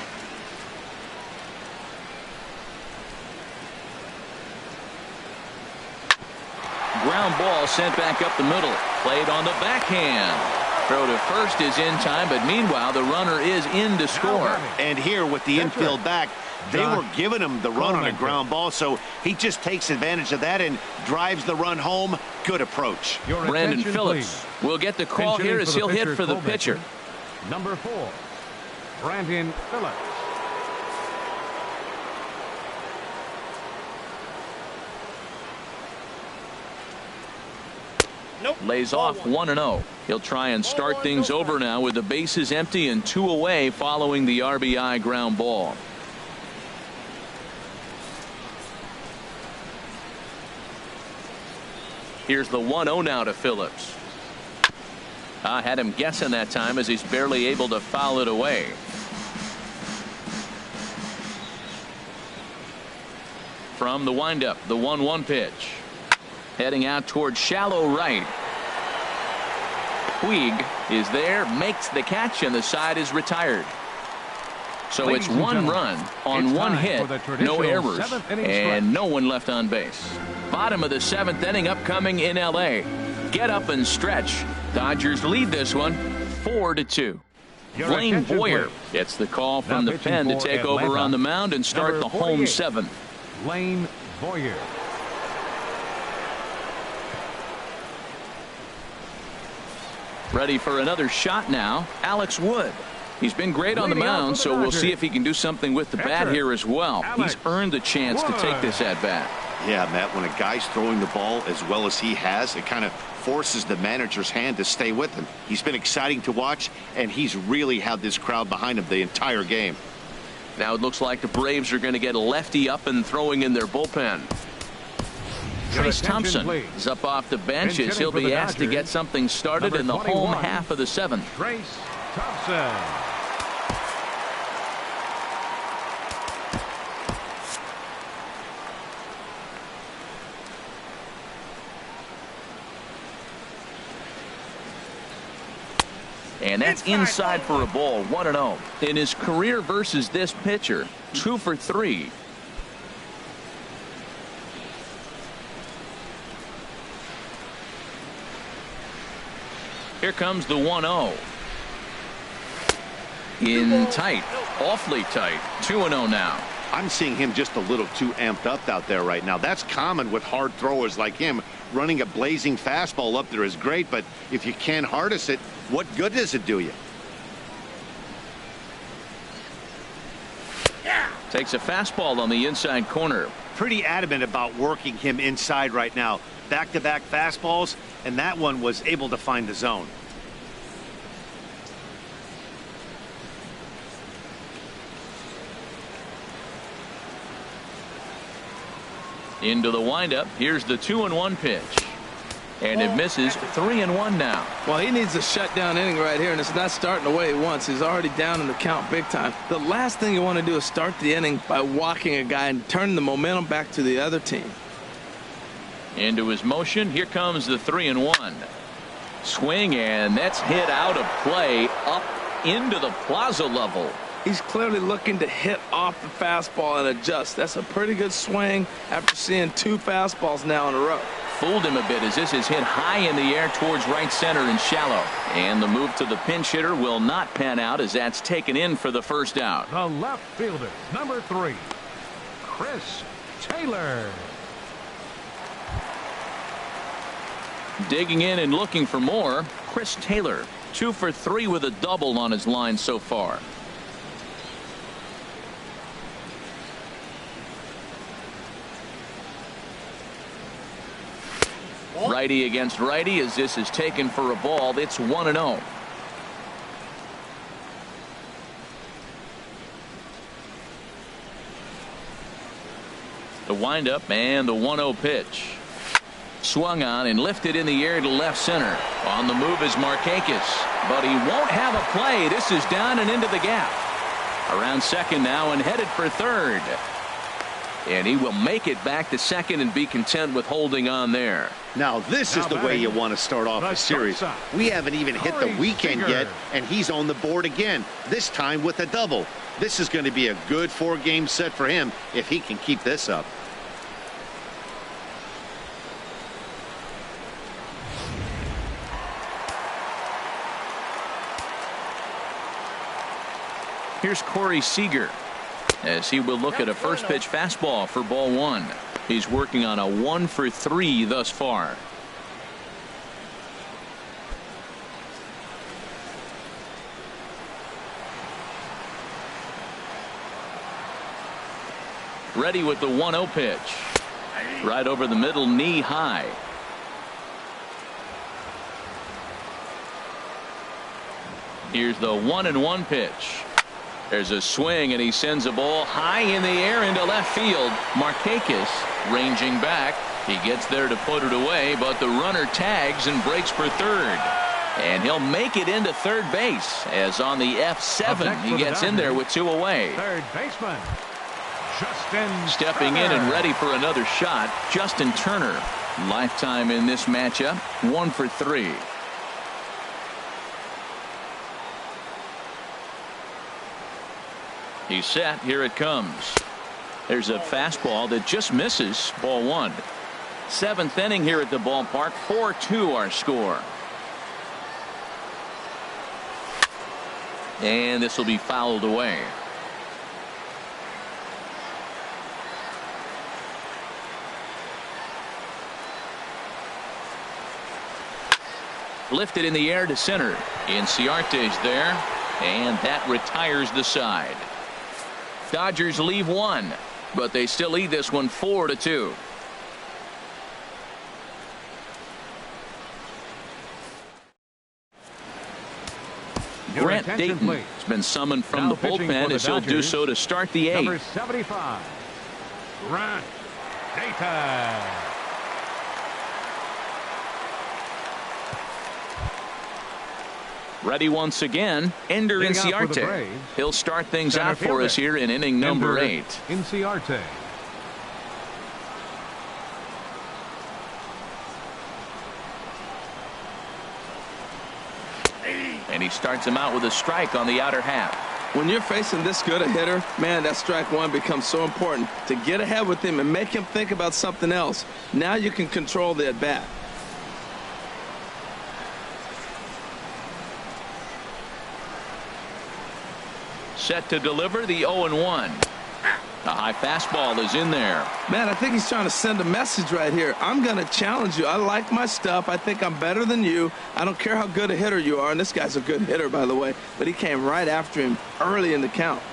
Ground ball sent back up the middle. Played on the backhand. Throw to first is in time, but meanwhile the runner is in to score. And here with the infield back, they were giving him the run on a ground ball, so he just takes advantage of that and drives the run home. Good approach. Brandon Phillips will get the call here as he'll hit for the pitcher. Number 4, Brandon Phillips. Nope. Lays off 1-0. He'll try and start things over now with the bases empty and 2 away following the RBI ground ball. Here's the 1-0 now to Phillips. I had him guessing that time as he's barely able to foul it away. From the windup, the 1-1 pitch. Heading out towards shallow right. Puig is there, makes the catch, and the side is retired. So it's 1 run on 1 hit, no errors, and no one left on base. Bottom of the 7th inning upcoming in L.A. Get up and stretch. Dodgers lead this one 4-2. Blaine Boyer gets the call from the pen to take over on the mound and start the home 7th. Blaine Boyer. Ready for another shot now, Alex Wood. He's been great on the mound, so we'll see if he can do something with the bat here as well. He's earned the chance to take this at bat. Yeah, Matt, when a guy's throwing the ball as well as he has, it kind of forces the manager's hand to stay with him. He's been exciting to watch, and he's really had this crowd behind him the entire game. Now it looks like the Braves are going to get a lefty up and throwing in their bullpen. Trace Thompson is up off the bench as he'll be asked to get something started in the home half of the 7th. Trace Thompson. And that's inside for a ball, 1-0. In his career versus this pitcher, 2 for 3. Here comes the 1-0. In tight, awfully tight, 2-0 now. I'm seeing him just a little too amped up out there right now. That's common with hard throwers like him. Running a blazing fastball up there is great, but if you can't harness it, what good does it do you? Takes a fastball on the inside corner. Pretty adamant about working him inside right now. Back-to-back fastballs, and that one was able to find the zone. Into the windup. Here's the 2-1 pitch. And it misses. 3-1 now. Well, he needs a shutdown inning right here, and it's not starting the way he wants. He's already down in the count big time. The last thing you want to do is start the inning by walking a guy and turning the momentum back to the other team. Into his motion. Here comes the 3-1. Swing, and that's hit out of play up into the plaza level. He's clearly looking to hit off the fastball and adjust. That's a pretty good swing after seeing 2 fastballs now in a row. Fooled him a bit as this is hit high in the air towards right center and shallow. And the move to the pinch hitter will not pan out as that's taken in for the first out. The left fielder, number 3, Chris Taylor. Digging in and looking for more, Chris Taylor. 2 for 3 with a double on his line so far. Righty against righty as this is taken for a ball. It's 1-0. The windup and the 1-0 pitch. Swung on and lifted in the air to left center. On the move is Markakis, but he won't have a play. This is down and into the gap. Around second now and headed for third. And he will make it back to second and be content with holding on there. Now this is the way you want to start off the series. We haven't even hit the weekend yet, and he's on the board again, this time with a double. This is going to be a good 4-game set for him if he can keep this up. Here's Corey Seager as he will look at a first pitch fastball for ball 1. He's working on a 1 for 3 thus far. Ready with the 1-0 pitch. Right over the middle, knee high. Here's the 1-1 pitch. There's a swing and he sends a ball high in the air into left field. Markakis ranging back. He gets there to put it away, but the runner tags and breaks for third. And he'll make it into third base as on the F7 he gets in there with 2 away. Third baseman Justin stepping in and ready for another shot. Justin Turner, lifetime in this matchup, 1 for 3. He's set. Here it comes. There's a fastball that just misses. Ball 1. 7th inning here at the ballpark. 4-2 our score. And this will be fouled away. Lifted in the air to center. Inciarte's there, and that retires the side. Dodgers leave 1, but they still lead this one 4-2. Grant Dayton has been summoned from the bullpen as he'll do so to start the 8th. Number 75, Grant Dayton. Ready once again, Ender Inciarte. He'll start things out for us here in inning number 8. Inciarte. And he starts him out with a strike on the outer half. When you're facing this good a hitter, man, that strike 1 becomes so important to get ahead with him and make him think about something else. Now you can control the at bat. Set to deliver the 0-1. A high fastball is in there. Man, I think he's trying to send a message right here. I'm going to challenge you. I like my stuff. I think I'm better than you. I don't care how good a hitter you are. And this guy's a good hitter, by the way. But he came right after him early in the count.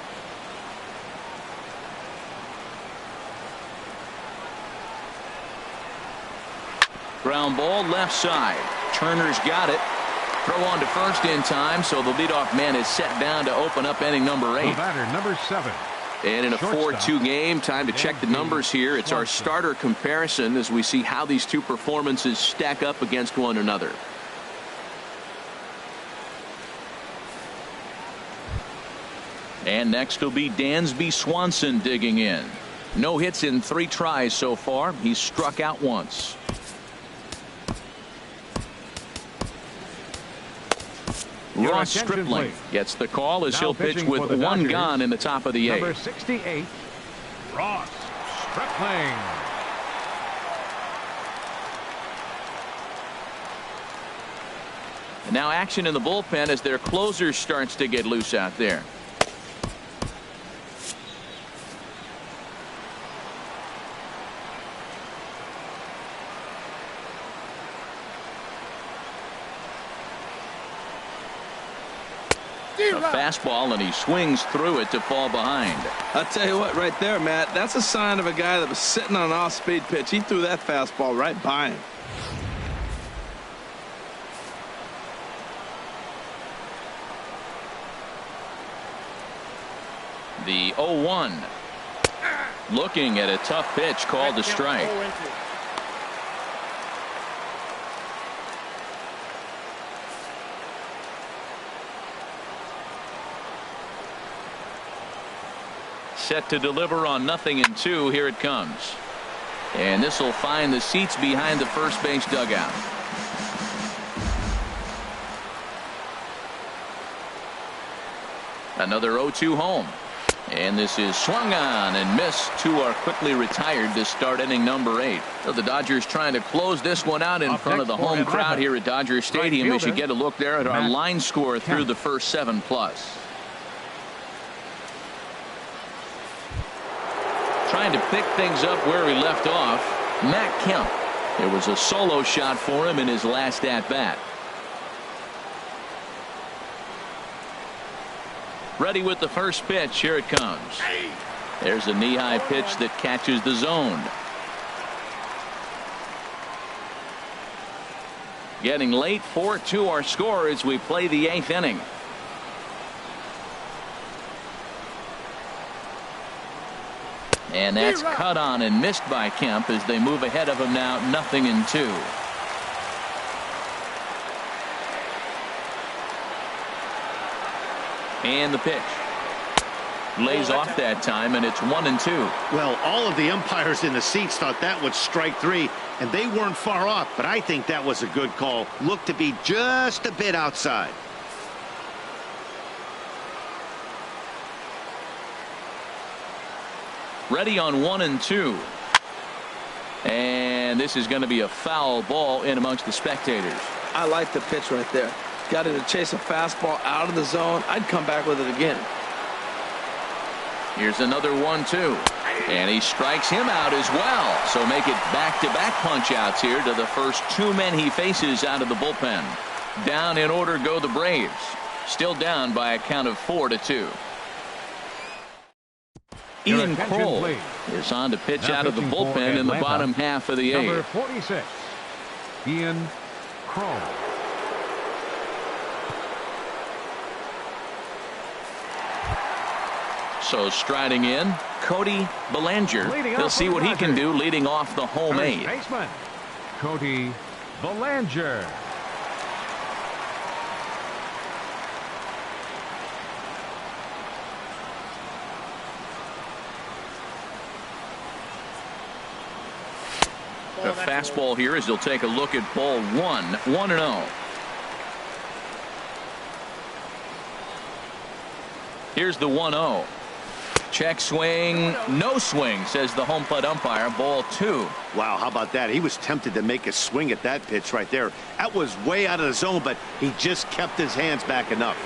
Ground ball left side. Turner's got it. Throw on to first in time, so the leadoff man is set down to open up inning number 8. The batter, number 7. And in a 4-2 game, time to check the numbers here. It's our starter comparison as we see how these two performances stack up against one another. And next will be Dansby Swanson digging in. No hits in 3 tries so far. He's struck out once. Ross Stripling gets the call as he'll pitch with 1 gone in the top of the 8th. Number 68, Ross Stripling. And now action in the bullpen as their closer starts to get loose out there. A fastball, and he swings through it to fall behind. I'll tell you what, right there, Matt, that's a sign of a guy that was sitting on an off-speed pitch. He threw that fastball right by him. The 0-1. Looking at a tough pitch called a strike. Set to deliver on 0-2. Here it comes. And this will find the seats behind the first base dugout. Another 0-2 home. And this is swung on and missed. Two are quickly retired to start inning number 8. So the Dodgers trying to close this one out in front of the home crowd here at Dodger Stadium. As you get a look there at our line score through the first 7+. Trying to pick things up where we left off. Matt Kemp. It was a solo shot for him in his last at bat. Ready with the first pitch. Here it comes. There's a knee-high pitch that catches the zone. Getting late. 4-2 our score as we play the 8th inning. And that's cut on and missed by Kemp as they move ahead of him now 0-2. And the pitch lays off that time, and it's 1-2. Well, all of the umpires in the seats thought that was strike 3, and they weren't far off, but I think that was a good call. Looked to be just a bit outside. Ready on 1-2. And this is going to be a foul ball in amongst the spectators. I like the pitch right there. Got it to chase a fastball out of the zone. I'd come back with it again. Here's another 1-2. And he strikes him out as well. So make it back-to-back punch-outs here to the first 2 men he faces out of the bullpen. Down in order go the Braves. Still down by a count of 4-2. Ian Kroll is on to pitch out of the bullpen in the bottom half of the 8th. Number 46, Ian Kroll. So striding in, Cody Bellinger. He'll see what he can do leading off the home 8th. Baseman, Cody Bellinger. A fastball here as he'll take a look at ball 1. 1-0. Here's the 1-0. Check swing, no swing, says the home plate umpire. Ball 2. Wow, how about that? He was tempted to make a swing at that pitch right there. That was way out of the zone, but he just kept his hands back enough.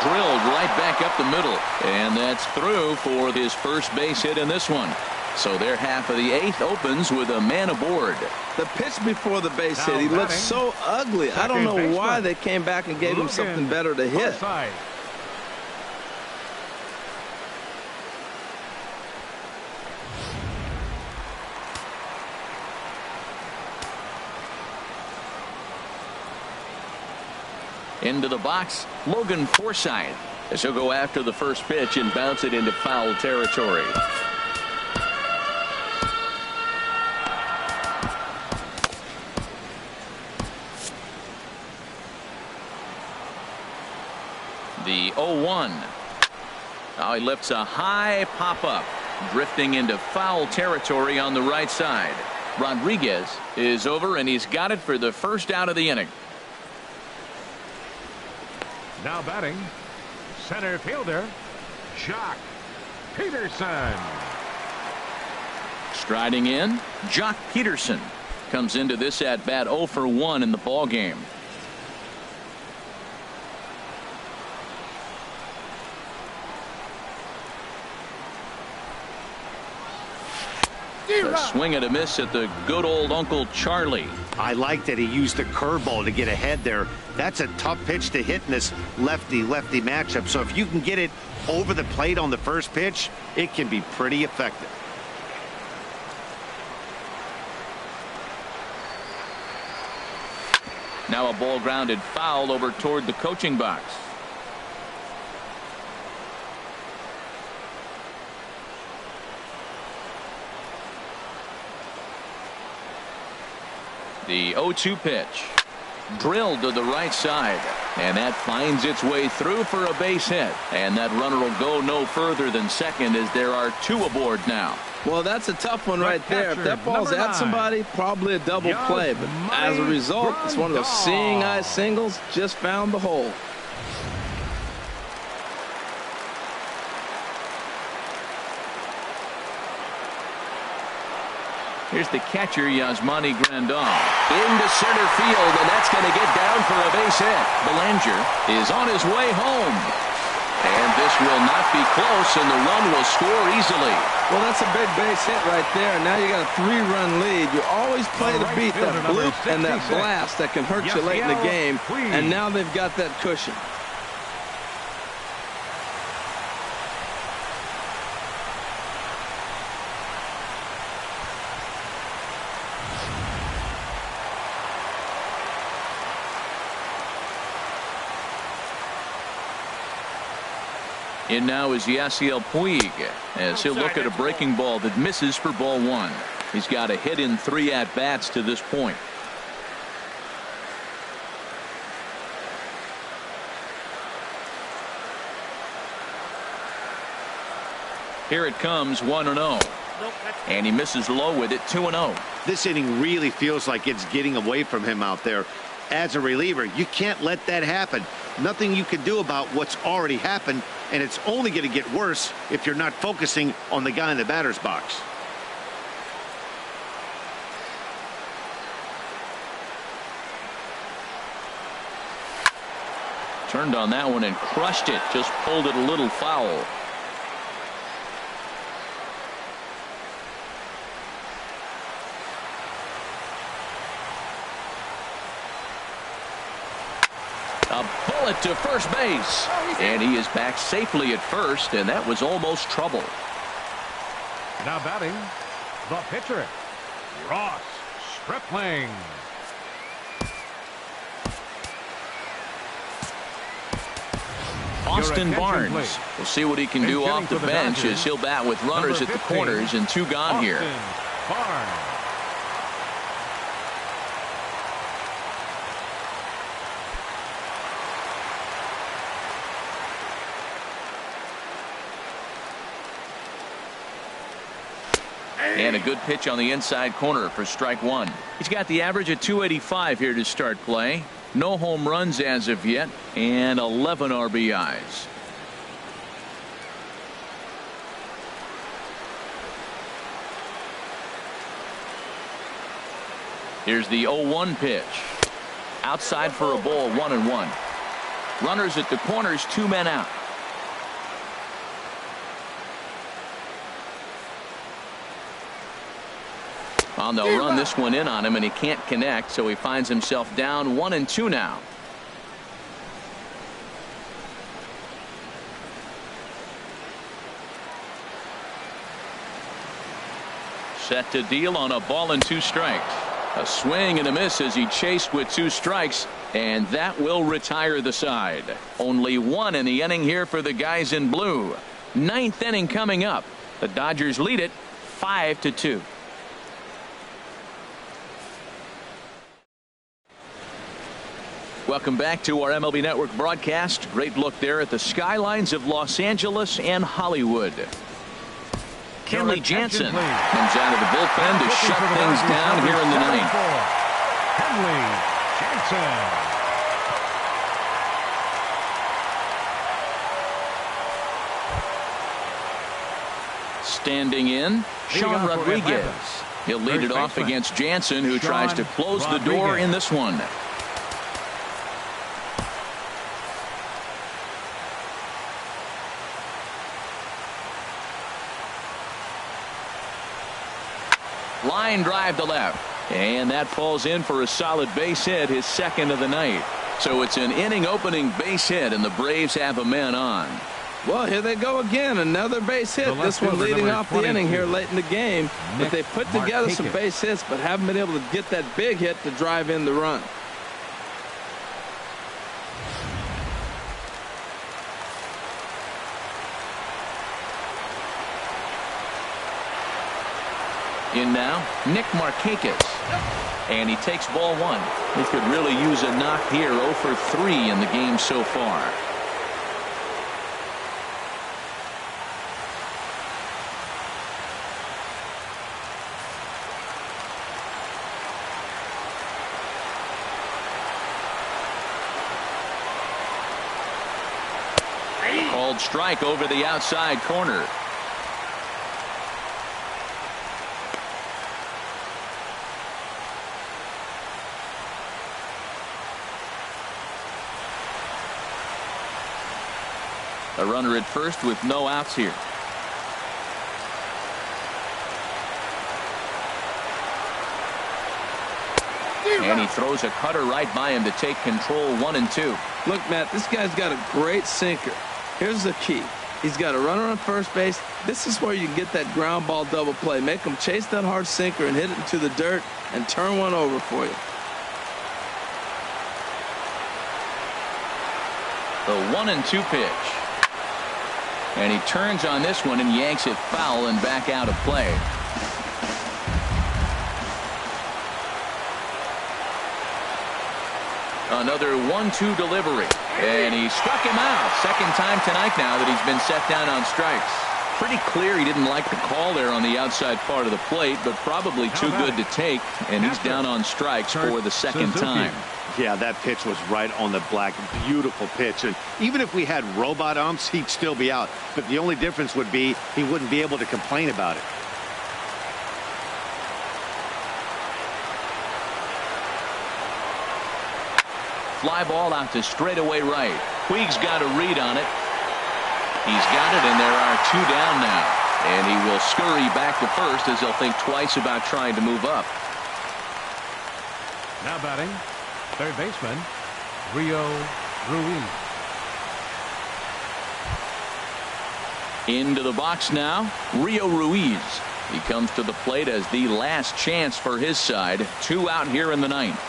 Drilled right back up the middle, and that's through for his first base hit in this one. So their half of the 8th opens with a man aboard. The pitch before the base hit, he looked so ugly. I don't know why they came back and gave him something better to hit. Into the box, Logan Forsythe, as he'll go after the first pitch and bounce it into foul territory. The 0-1. Now he lifts a high pop-up, drifting into foul territory on the right side. Rodriguez is over, and he's got it for the first out of the inning. Now batting, center fielder, Jock Peterson. Striding in, Jock Peterson comes into this at bat 0 for 1 in the ball game. A swing and a miss at the good old Uncle Charlie. I like that he used the curveball to get ahead there. That's a tough pitch to hit in this lefty-lefty matchup. So if you can get it over the plate on the first pitch, it can be pretty effective. Now a ball grounded foul over toward the coaching box. The 0-2 pitch. Drilled to the right side. And that finds its way through for a base hit. And that runner will go no further than second as there are 2 aboard now. Well, that's a tough one right there. If that ball's at somebody, probably a double play. But as a result, it's one of those seeing eye singles. Just found the hole. Here's the catcher, Yasmani Grandal. Into center field, and that's going to get down for a base hit. Belanger is on his way home. And this will not be close, and the run will score easily. Well, that's a big base hit right there. Now you got a 3-run lead. You always play to beat that bloop and that blast that can hurt you late in the game. And now they've got that cushion. In now is Yasiel Puig as he'll look at a breaking ball that misses for ball 1. He's got a hit in 3 at-bats to this point. Here it comes, 1-0. And he misses low with it, 2-0. This inning really feels like it's getting away from him out there. As a reliever, you can't let that happen. Nothing you can do about what's already happened, and it's only going to get worse if you're not focusing on the guy in the batter's box. Turned on that one and crushed it. Just pulled it a little foul. A bullet to first base. And he is back safely at first, and that was almost trouble. Now batting, the pitcher, Ross Stripling. Austin Barnes. We'll see what he can do off the bench as he'll bat with runners at the corners and 2 gone here. Barnes. And a good pitch on the inside corner for strike 1. He's got the average at 285 here to start play. No home runs as of yet, and 11 RBIs. Here's the 0-1 pitch. Outside for a ball, 1-1. Runners at the corners, 2 men out. On the run, this one in on him, and he can't connect, so he finds himself down 1-2 now. Set to deal on a ball and 2 strikes. A swing and a miss as he chased with 2 strikes, and that will retire the side. Only 1 in the inning here for the guys in blue. 9th inning coming up. The Dodgers lead it 5-2. Welcome back to our MLB Network broadcast. Great look there at the skylines of Los Angeles and Hollywood. Kenley Jansen comes out of the bullpen to shut things down here in the 9th. Kenley Jansen. Standing in, Sean Rodriguez. He'll lead it off against Jansen, who tries to close the door in this one. Line drive to left, and that falls in for a solid base hit, his 2nd of the night. So it's an inning opening base hit, and the Braves have a man on. Well, here they go again, another base hit. This one leading off the inning here late in the game. But they put together some base hits, but haven't been able to get that big hit to drive in the run. In now, Nick Markakis. And he takes ball one. He could really use a knock here. 0 for 3 in the game so far. Called strike over the outside corner. A runner at first with no outs here. And he throws a cutter right by him to take control. 1 and 2. Look, Matt, this guy's got a great sinker. Here's the key. He's got a runner on first base. This is where you can get that ground ball double play. Make him chase that hard sinker and hit it into the dirt and turn one over for you. The 1 and 2 pitch. And he turns on this one and yanks it foul and back out of play. Another 1-2 delivery. And he struck him out. Second time tonight now that he's been set down on strikes. Pretty clear he didn't like the call there on the outside part of the plate, but probably too good to take. And he's down on strikes for the second time. Yeah, that pitch was right on the black. Beautiful pitch. And even if we had robot umps, he'd still be out. But the only difference would be he wouldn't be able to complain about it. Fly ball out to straightaway right. Puig's got a read on it. He's got it, and there are 2 down now. And he will scurry back to first as he'll think twice about trying to move up. Now batting, third baseman, Rio Ruiz. Into the box now, Rio Ruiz. He comes to the plate as the last chance for his side. 2 out here in the 9th.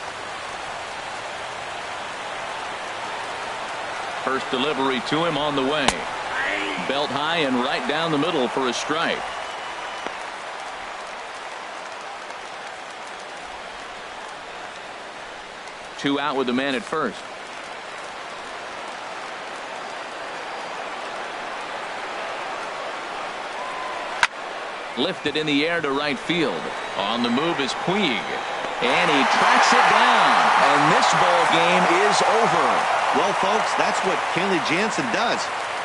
First delivery to him on the way. Belt high and right down the middle for a strike. Two out with the man at first. Lifted in the air to right field. On the move is Puig. And he tracks it down. And this ball game is over. Well, folks, that's what Kenley Jansen does.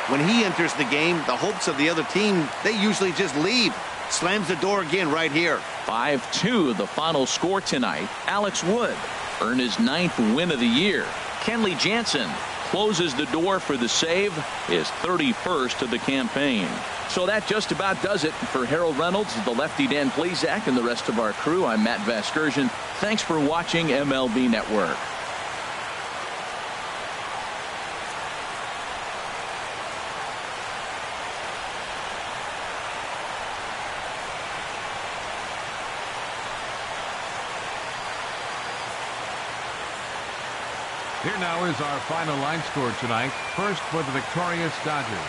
When he enters the game, the hopes of the other team, they usually just leave. Slams the door again right here. 5-2 the final score tonight. Alex Wood earned his 9th win of the year. Kenley Jansen closes the door for the save, his 31st of the campaign. So that just about does it for Harold Reynolds, the lefty Dan Plesac, and the rest of our crew. I'm Matt Vasgersian. Thanks for watching MLB Network. Here now is our final line score tonight. First for the victorious Dodgers.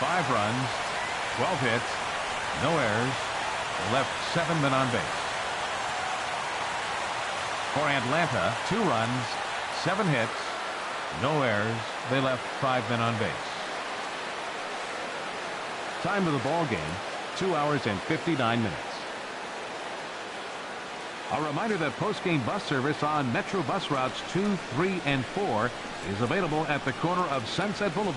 5 runs, 12 hits, no errors. They left 7 men on base. For Atlanta, 2 runs, 7 hits, no errors. They left 5 men on base. Time of the ball game, 2 hours and 59 minutes. A reminder that post-game bus service on Metro bus routes 2, 3, and 4 is available at the corner of Sunset Boulevard.